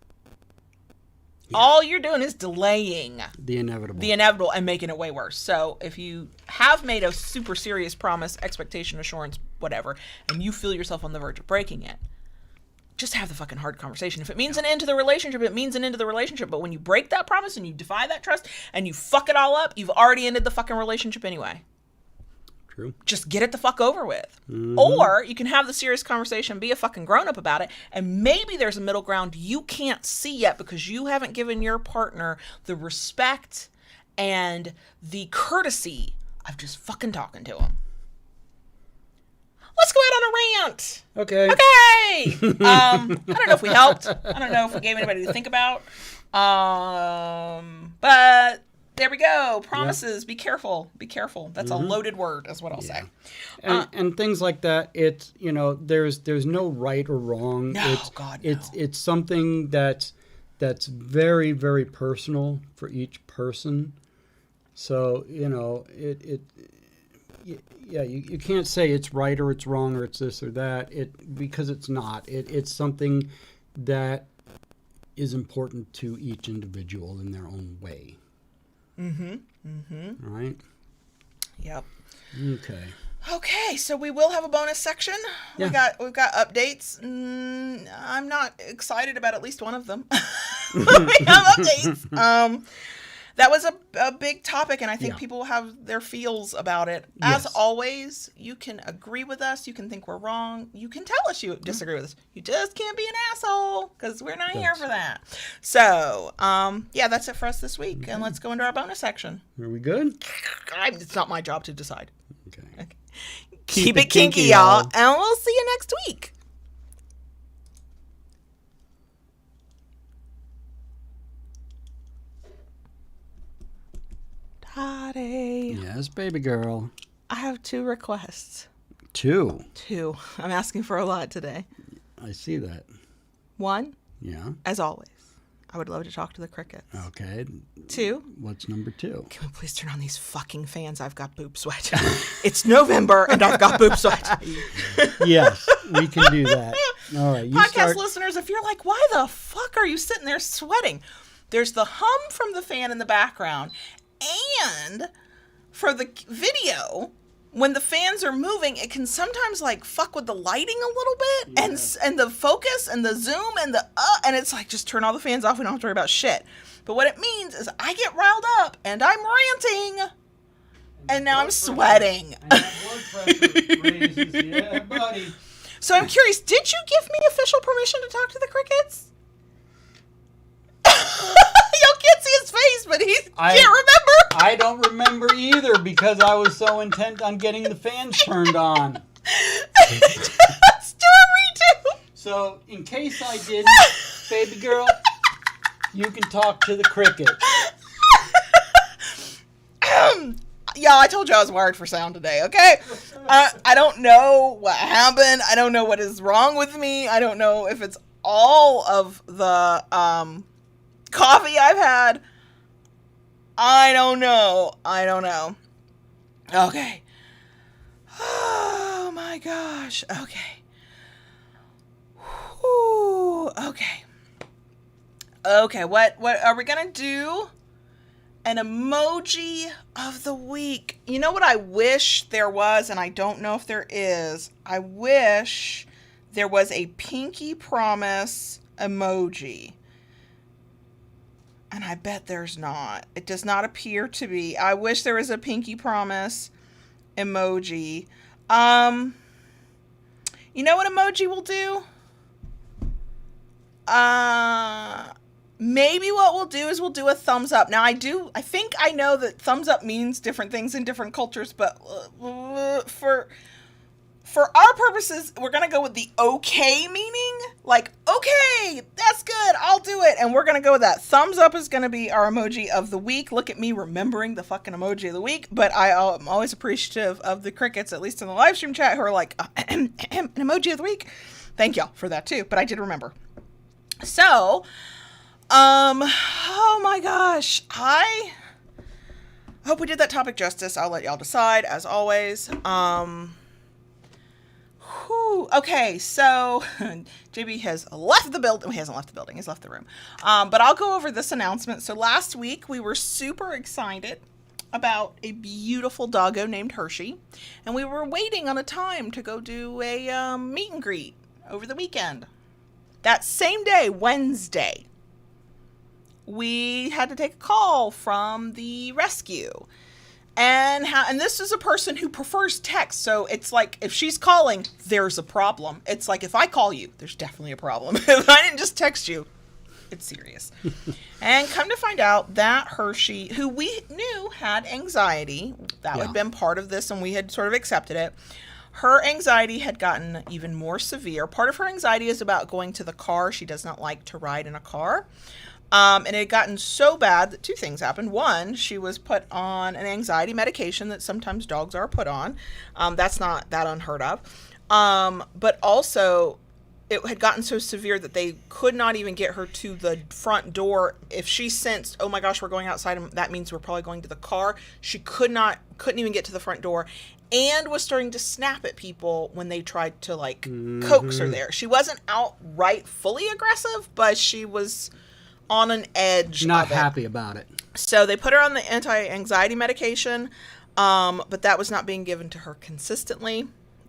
Yeah. All you're doing is delaying the inevitable and making it way worse. So if you have made a super serious promise, expectation, assurance, whatever, and you feel yourself on the verge of breaking it, just have the fucking hard conversation. If it means an end to the relationship, it means an end to the relationship. But when you break that promise and you defy that trust and you fuck it all up, you've already ended the fucking relationship anyway. True. Just get it the fuck over with. Or you can have the serious conversation, be a fucking grown-up about it, and maybe there's a middle ground you can't see yet because you haven't given your partner the respect and the courtesy of just fucking talking to him. Let's go out on a rant. Okay. I don't know if we helped. I don't know if we gave anybody to think about. But there we go. Promises. Yeah. Be careful. Be careful. That's a loaded word, is what I'll say. And things like that. It's, there's no right or wrong. No, God, no. It's something that's very, very personal for each person. So, you can't say it's right or it's wrong or it's this or that. Because it's not. It's something that is important to each individual in their own way. All right. Yep. Okay, so we will have a bonus section. Yeah. We've got updates. I'm not excited about at least one of them. We have updates. That was a big topic, and I think people have their feels about it. As always, you can agree with us. You can think we're wrong. You can tell us you disagree with us. You just can't be an asshole, because we're not here for that. So, that's it for us this week, and let's go into our bonus section. Are we good? It's not my job to decide. Okay. Keep it kinky, y'all, and we'll see you next week. Toddy. Yes, baby girl. I have 2 requests. 2? 2. I'm asking for a lot today. I see that. 1. Yeah. As always, I would love to talk to the crickets. Okay. 2. What's number 2? Can we please turn on these fucking fans? I've got boob sweat. It's November and I've got boob sweat. Yes, we can do that. All right. Podcast listeners, if you're like, why the fuck are you sitting there sweating? There's the hum from the fan in the background. And for the video, when the fans are moving, it can sometimes like fuck with the lighting a little bit and the focus and the zoom and and it's like, just turn all the fans off. We don't have to worry about shit. But what it means is I get riled up and I'm ranting and now I'm sweating. And that blood pressure raises. Yeah, buddy. So I'm curious, did you give me official permission to talk to the crickets? Y'all can't see his face, but he can't remember. I don't remember either because I was so intent on getting the fans turned on. Story too. So, in case I didn't, baby girl, you can talk to the cricket. Yeah, I told you I was wired for sound today, okay? I don't know what happened. I don't know what is wrong with me. I don't know if it's all of the coffee I've had. I don't know. Okay. Oh my gosh. Okay. Whew. Okay, what are we gonna do? An emoji of the week. You know what I wish there was, and I don't know if there is? I wish there was a pinky promise emoji. And I bet there's not. It does not appear to be. I wish there was a pinky promise emoji. You know what emoji will do? Maybe what we'll do is we'll do a thumbs up. Now I think I know that thumbs up means different things in different cultures, but for our purposes, we're going to go with the okay meaning. Like, okay, that's good, I'll do it. And we're going to go with that. Thumbs up is going to be our emoji of the week. Look at me remembering the fucking emoji of the week. But I'm always appreciative of the crickets, at least in the live stream chat, who are like, an emoji of the week. Thank y'all for that too. But I did remember. So, oh my gosh. I hope we did that topic justice. I'll let y'all decide, as always. Okay, so JB has left the building. Well, he hasn't left the building. He's left the room. But I'll go over this announcement. So last week, we were super excited about a beautiful doggo named Hershey. And we were waiting on a time to go do a meet and greet over the weekend. That same day, Wednesday, we had to take a call from the rescue. And this is a person who prefers text. So it's like, if she's calling, there's a problem. It's like, if I call you, there's definitely a problem. If I didn't just text you, it's serious. And come to find out that Hershey, who we knew had anxiety, that had been part of this, and we had sort of accepted it. Her anxiety had gotten even more severe. Part of her anxiety is about going to the car. She does not like to ride in a car. And it had gotten so bad that two things happened. One, she was put on an anxiety medication that sometimes dogs are put on. That's not that unheard of. But also, it had gotten so severe that they could not even get her to the front door. If she sensed, oh my gosh, we're going outside, and that means we're probably going to the car, she couldn't even get to the front door, and was starting to snap at people when they tried to coax her there. She wasn't outright fully aggressive, but she was on an edge. Not happy about it. So they put her on the anti-anxiety medication, but that was not being given to her consistently.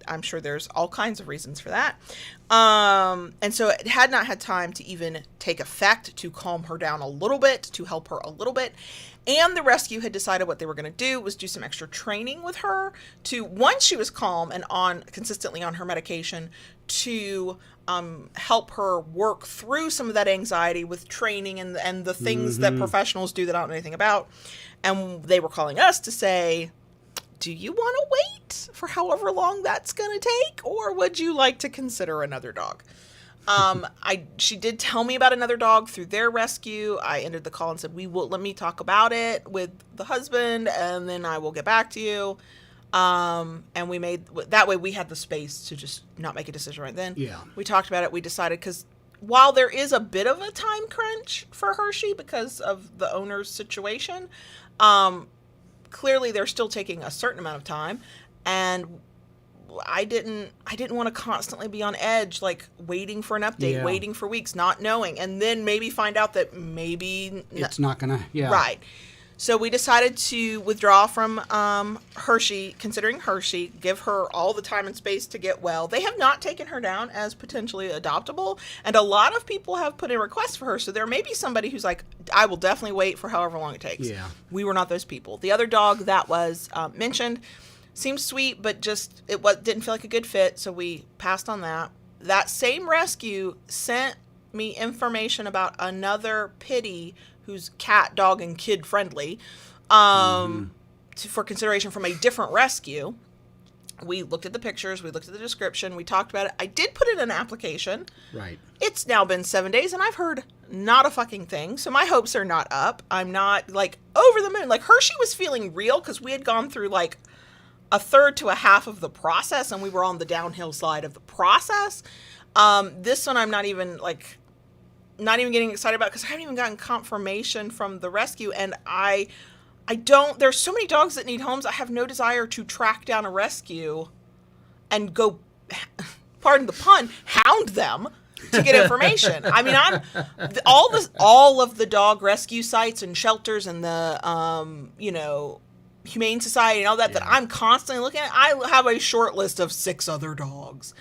I'm sure there's all kinds of reasons for that. And so it had not had time to even take effect to calm her down a little bit, to help her a little bit. And the rescue had decided what they were going to do was do some extra training with her to, once she was calm and consistently on her medication, to help her work through some of that anxiety with training and the things that professionals do that I don't know anything about. And they were calling us to say, do you want to wait for however long that's going to take, or would you like to consider another dog? She did tell me about another dog through their rescue. I ended the call and said, let me talk about it with the husband, and then I will get back to you. And that way we had the space to just not make a decision right then. Yeah. We talked about it. We decided, because while there is a bit of a time crunch for Hershey because of the owner's situation, clearly they're still taking a certain amount of time, and I didn't want to constantly be on edge, waiting for an update, waiting for weeks, not knowing, and then maybe find out that maybe it's not gonna. Yeah. Right. So we decided to withdraw from Hershey, considering Hershey, give her all the time and space to get well. They have not taken her down as potentially adoptable, and a lot of people have put in requests for her, so there may be somebody who's like, I will definitely wait for however long it takes. Yeah. We were not those people. The other dog that was mentioned seems sweet, but just didn't feel like a good fit, so we passed on that. That same rescue sent me information about another pitty who's cat, dog, and kid friendly, for consideration from a different rescue. We looked at the pictures, we looked at the description, we talked about it. I did put it in an application. Right. It's now been 7 days, and I've heard not a fucking thing, so my hopes are not up. I'm not, like, over the moon. Like, Hershey was feeling real, because we had gone through, like, a third to a half of the process, and we were on the downhill slide of the process. This one I'm not even getting excited about, because I haven't even gotten confirmation from the rescue, and I don't, there's so many dogs that need homes. I have no desire to track down a rescue and go, pardon the pun, hound them to get information. I mean, all of the dog rescue sites and shelters and the, Humane Society and all that, that I'm constantly looking at, I have a short list of 6 other dogs.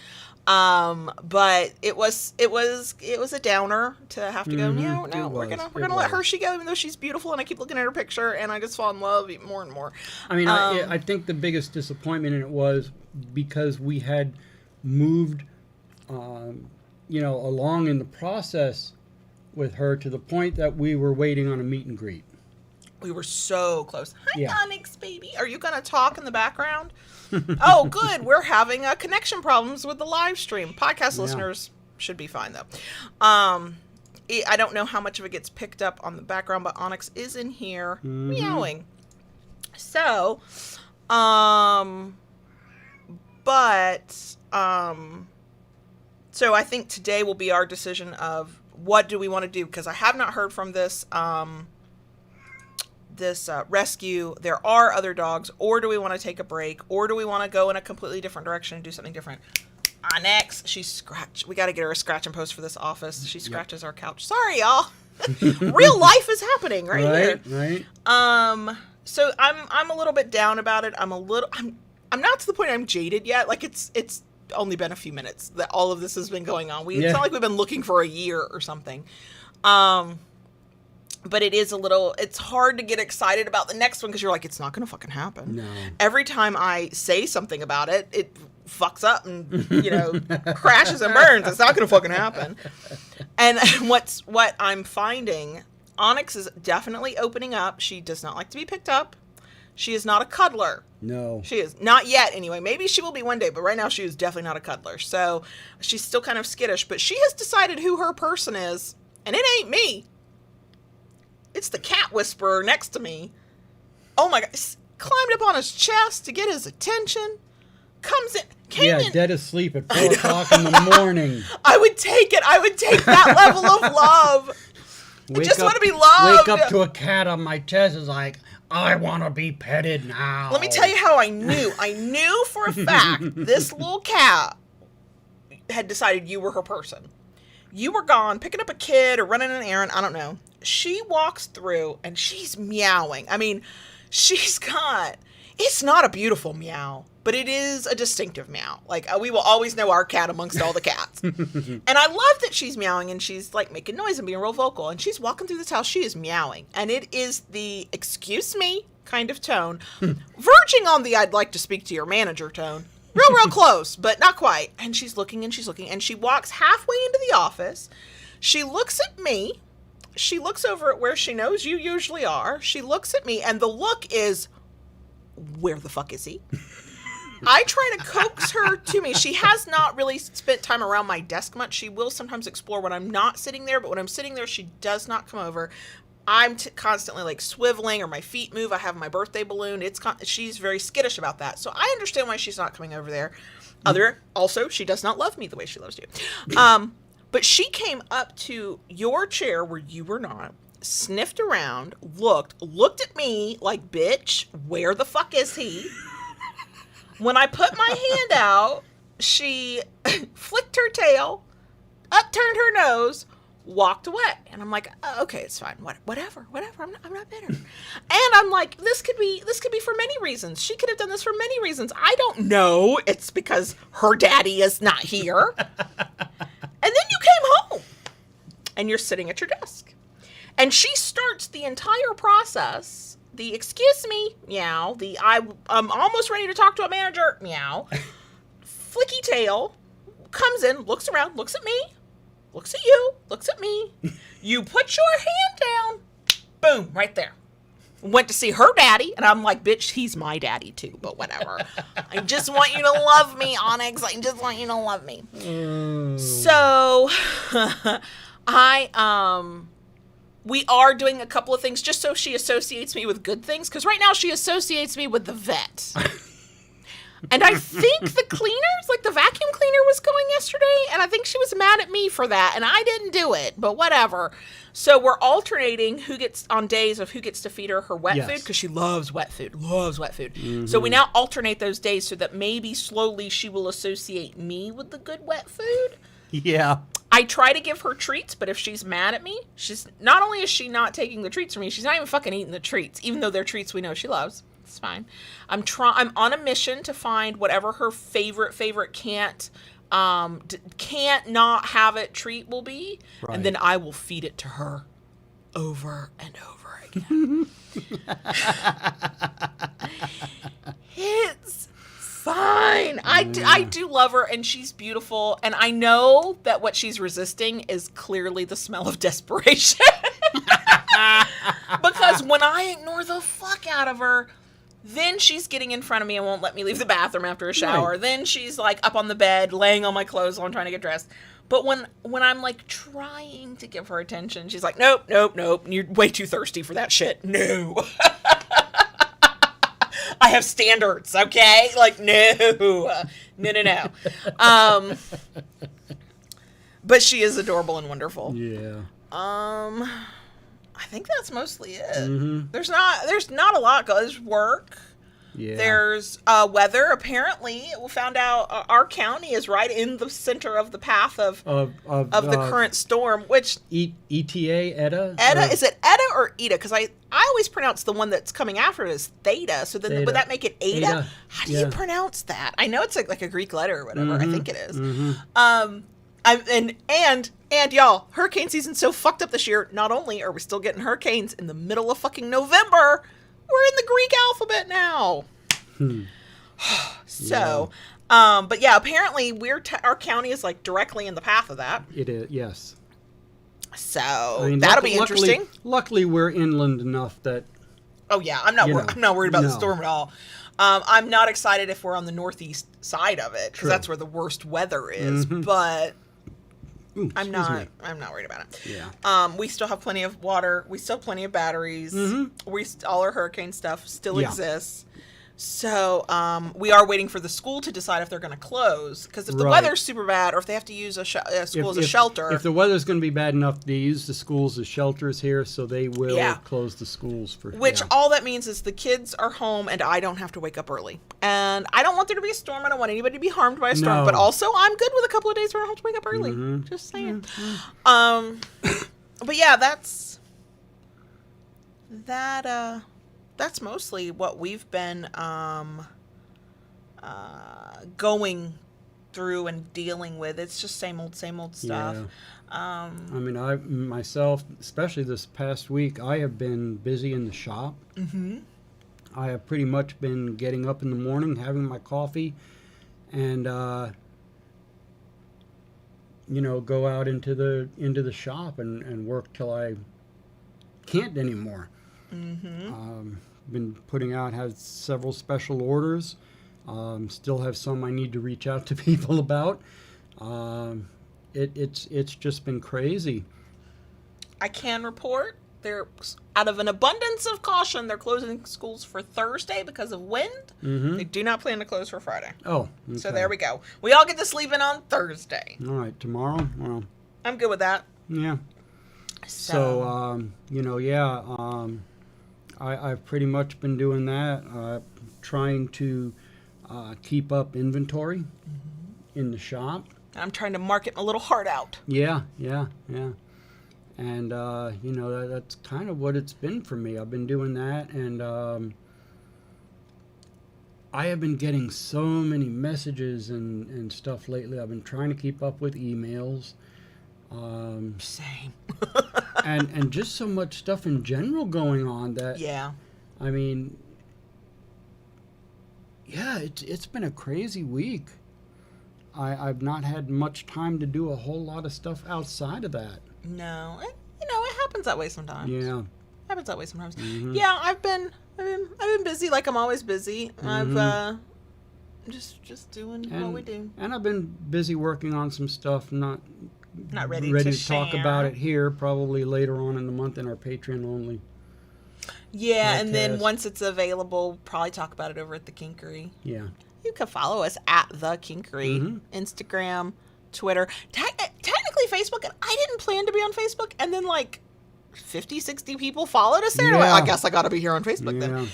But it was a downer to have to go, no, we're gonna let Hershey go, even though she's beautiful, and I keep looking at her picture and I just fall in love more and more. I mean, I think the biggest disappointment in it was because we had moved, along in the process with her to the point that we were waiting on a meet and greet. We were so close. Hi, Yeah. Onyx, baby. Are you gonna talk in the background? Oh, good. We're having connection problems with the live stream. Podcast listeners should be fine, though. I don't know how much of it gets picked up on the background, but Onyx is in here meowing. So, so I think today will be our decision of what do we want to do, because I have not heard from this rescue. There are other dogs, or do we want to take a break, or do we want to go in a completely different direction and do something different? Onyx, we got to get her a scratch and post for this office. She scratches our couch. Sorry, y'all. Real life is happening right here. Right. So I'm a little bit down about it. I'm not to the point I'm jaded yet. Like, it's only been a few minutes that all of this has been going on. It's not like we've been looking for a year or something. But it is it's hard to get excited about the next one, because you're like, it's not going to fucking happen. No. Every time I say something about it, it fucks up and, crashes and burns. It's not going to fucking happen. And what I'm finding, Onyx is definitely opening up. She does not like to be picked up. She is not a cuddler. No. She is. Not yet, anyway. Maybe she will be one day, but right now she is definitely not a cuddler. So she's still kind of skittish, but she has decided who her person is, and it ain't me. It's the cat whisperer next to me. Oh my God. Climbed up on his chest to get his attention. Came in. Dead asleep at 4 o'clock in the morning. I would take it. I would take that level of love. I just want to be loved. Wake up to a cat on my chest is like, I want to be petted now. Let me tell you how I knew. I knew for a fact this little cat had decided you were her person. You were gone, picking up a kid or running an errand. I don't know. She walks through and she's meowing. I mean, it's not a beautiful meow, but it is a distinctive meow. Like, we will always know our cat amongst all the cats. And I love that she's meowing and she's like making noise and being real vocal. And she's walking through this house. She is meowing. And it is the excuse me kind of tone, verging on the I'd like to speak to your manager tone. Real close, but not quite. And she's looking and she walks halfway into the office. She looks at me. She looks over at where she knows you usually are. She looks at me, and the look is, where the fuck is he? I try to coax her to me. She has not really spent time around my desk much. She will sometimes explore when I'm not sitting there, but when I'm sitting there, she does not come over. I'm constantly like swiveling, or my feet move. I have my birthday balloon. She's very skittish about that. So I understand why she's not coming over there. Also, she does not love me the way she loves you. But she came up to your chair where you were not, sniffed around, looked at me like, bitch, where the fuck is he? When I put my hand out, she flicked her tail, upturned her nose, walked away. And I'm like, oh, okay, it's fine. Whatever. I'm not bitter. And I'm like, this could be for many reasons. She could have done this for many reasons. I don't know. It's because her daddy is not here. And then you came home and you're sitting at your desk. And she starts the entire process. The excuse me, meow. The I'm almost ready to talk to a manager, meow. Flicky tail comes in, looks around, looks at me, looks at you, looks at me. You put your hand down, boom, right there. Went to see her daddy, and I'm like, bitch, he's my daddy too, but whatever. I just want you to love me, Onyx. I just want you to love me. So, we are doing a couple of things just so she associates me with good things, because right now she associates me with the vet. And I think the cleaners, like the vacuum cleaner was going yesterday, and I think she was mad at me for that, and I didn't do it, but whatever. So we're alternating who gets to feed her wet food, because she loves wet food. Mm-hmm. So we now alternate those days so that maybe slowly she will associate me with the good wet food. Yeah. I try to give her treats, but if she's mad at me, she's not only is she not taking the treats from me, she's not even fucking eating the treats, even though they're treats we know she loves. It's fine. I'm on a mission to find whatever her favorite can't not have it treat will be, right. And then I will feed it to her over and over again. It's fine. I do love her, and she's beautiful, and I know that what she's resisting is clearly the smell of desperation. Because when I ignore the fuck out of her, then she's getting in front of me and won't let me leave the bathroom after a shower. Right. Then she's like up on the bed, laying on my clothes while I'm trying to get dressed. But when I'm like trying to give her attention, she's like, nope. You're way too thirsty for that shit. No. I have standards, okay? Like, no. But she is adorable and wonderful. Yeah. I think that's mostly it. Mm-hmm. There's not a lot. There's work. Yeah. There's weather. Apparently, we found out our county is right in the center of the path of the current storm. Which ETA? Is it Eta or Eta? Because I always pronounce the one that's coming after it as Theta. So then would that make it Eta? How do you pronounce that? I know it's like a Greek letter or whatever. Mm-hmm. I think it is. Mm-hmm. And y'all, hurricane season's so fucked up this year. Not only are we still getting hurricanes in the middle of fucking November, we're in the Greek alphabet now. So, but yeah, apparently our county is like directly in the path of that. It is, yes. So that'll be interesting. Luckily, we're inland enough that. Oh yeah, I'm not worried about the storm at all. I'm not excited if we're on the northeast side of it, because that's where the worst weather is. Mm-hmm. But I'm not worried about it. Yeah. We still have plenty of water. We still have plenty of batteries. Mm-hmm. All our hurricane stuff still exists. So we are waiting for the school to decide if they're going to close, because if the weather's super bad, or if they have to use a school as a shelter. If the weather's going to be bad enough, they use the schools as shelters here, so they will close the schools for. Which all that means is the kids are home, and I don't have to wake up early. And I don't want there to be a storm. I don't want anybody to be harmed by a storm. No. But also, I'm good with a couple of days where I don't have to wake up early. Mm-hmm. Just saying. Mm-hmm. But yeah, that's mostly what we've been going through and dealing with. It's just same old stuff. Yeah. I mean, I myself, especially this past week, I have been busy in the shop. Mm-hmm. I have pretty much been getting up in the morning, having my coffee, and go out into the shop and work till I can't anymore. Mm-hmm. Been putting out, have several special orders. Still have some I need to reach out to people about. It's just been crazy. I can report they're, out of an abundance of caution, they're closing schools for Thursday because of wind. Mm-hmm. They do not plan to close for Friday. Oh, okay. So there we go. We all get to sleep in on Thursday. All right, tomorrow? Well, I'm good with that. Yeah. So I've pretty much been doing that, trying to keep up inventory in the shop. I'm trying to market my little heart out. Yeah. And, you know, that's kind of what it's been for me. I've been doing that, and I have been getting so many messages and stuff lately. I've been trying to keep up with emails. Same. and just so much stuff in general going on that, Yeah. I mean, yeah, it's been a crazy week. I've not had much time to do a whole lot of stuff outside of that. No, it happens that way sometimes. Yeah. Happens that way sometimes. Mm-hmm. Yeah, I've been busy like I'm always busy. Mm-hmm. I've just doing what we do. And I've been busy working on some stuff, not ready to talk share. about it here, probably later on in the month in our Patreon only. Yeah, podcast. and then once it's available, probably talk about it over at the Kinkery. Yeah. You can follow us at the Kinkery, Mm-hmm. Instagram, Twitter, technically Facebook. And I didn't plan to be on Facebook, and then like 50, 60 people followed us there. Yeah. Like, I guess I got to be here on Facebook then.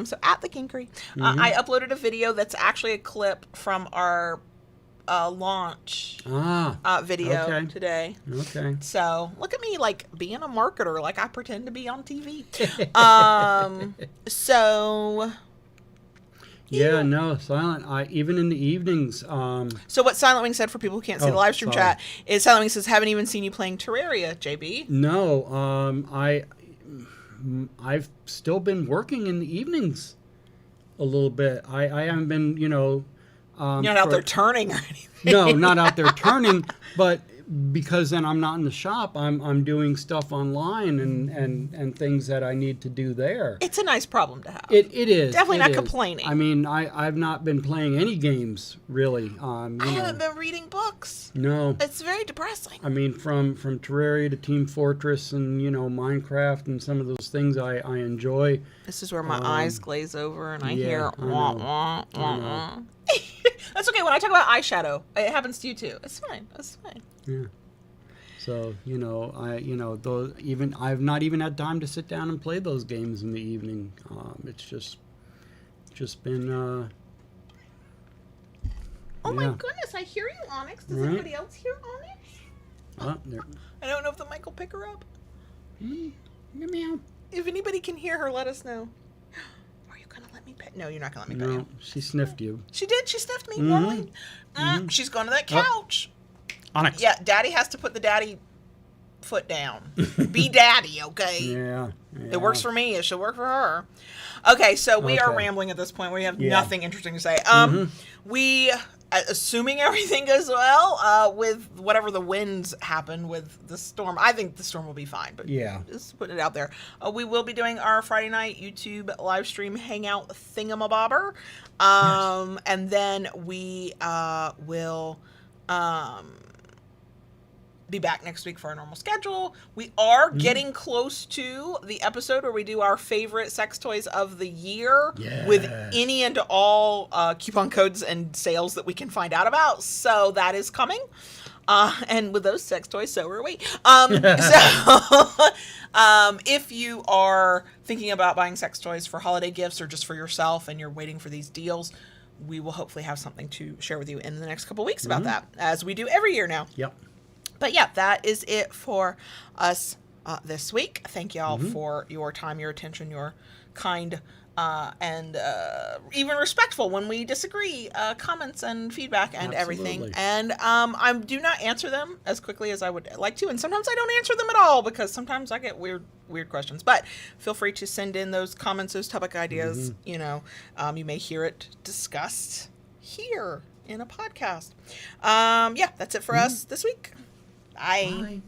So at the Kinkery, I uploaded a video that's actually a clip from our launch video today. Okay. So look at me like being a marketer, like I pretend to be on TV. So yeah, no, Silent. Even in the evenings. So what Silent Wing said for people who can't see the live stream chat is Silent Wing says, haven't even seen you playing Terraria, JB. No, I've still been working in the evenings a little bit. I haven't been, you know. You're not out there turning or anything. No, not out there turning, but because then I'm not in the shop, I'm doing stuff online and things that I need to do there. It's a nice problem to have. It is. Definitely not complaining. I mean, I've not been playing any games, really. I haven't been reading books. No. It's very depressing. I mean, from Terraria to Team Fortress and, you know, Minecraft and some of those things I enjoy. This is where my eyes glaze over and I hear wah, wah, wah, wah. That's okay. When I talk about eyeshadow, it happens to you too. It's fine. It's fine. Yeah. So, you know, I've not even had time to sit down and play those games in the evening. It's just been. Oh my goodness! I hear you, Onyx. Does anybody else hear Onyx? I don't know if the mic will pick her up. Meow. If anybody can hear her, let us know. Are you gonna let me pet? No, you're not gonna let me pet you. No, she sniffed you. She did. She sniffed me. Warmly. She's going to that couch. Onyx. Yeah, Daddy has to put the daddy foot down. Be daddy, okay? Yeah. It works for me. It should work for her. Okay, so we are rambling at this point. We have nothing interesting to say. We, assuming everything goes well, with whatever the winds happen with the storm, I think the storm will be fine. But just putting it out there. We will be doing our Friday night YouTube live stream hangout thingamabobber. And then we will be back next week for our normal schedule. We are getting close to the episode where we do our favorite sex toys of the year with any and all coupon codes and sales that we can find out about. So that is coming. And with those sex toys, so are we. If you are thinking about buying sex toys for holiday gifts or just for yourself and you're waiting for these deals, we will hopefully have something to share with you in the next couple weeks about that, as we do every year now. Yep. But yeah, that is it for us this week. Thank you all for your time, your attention, your kind and even respectful when we disagree comments and feedback and everything. And I do not answer them as quickly as I would like to, and sometimes I don't answer them at all because sometimes I get weird questions. But feel free to send in those comments, those topic ideas. You know, you may hear it discussed here in a podcast. Yeah, that's it for us this week. Bye.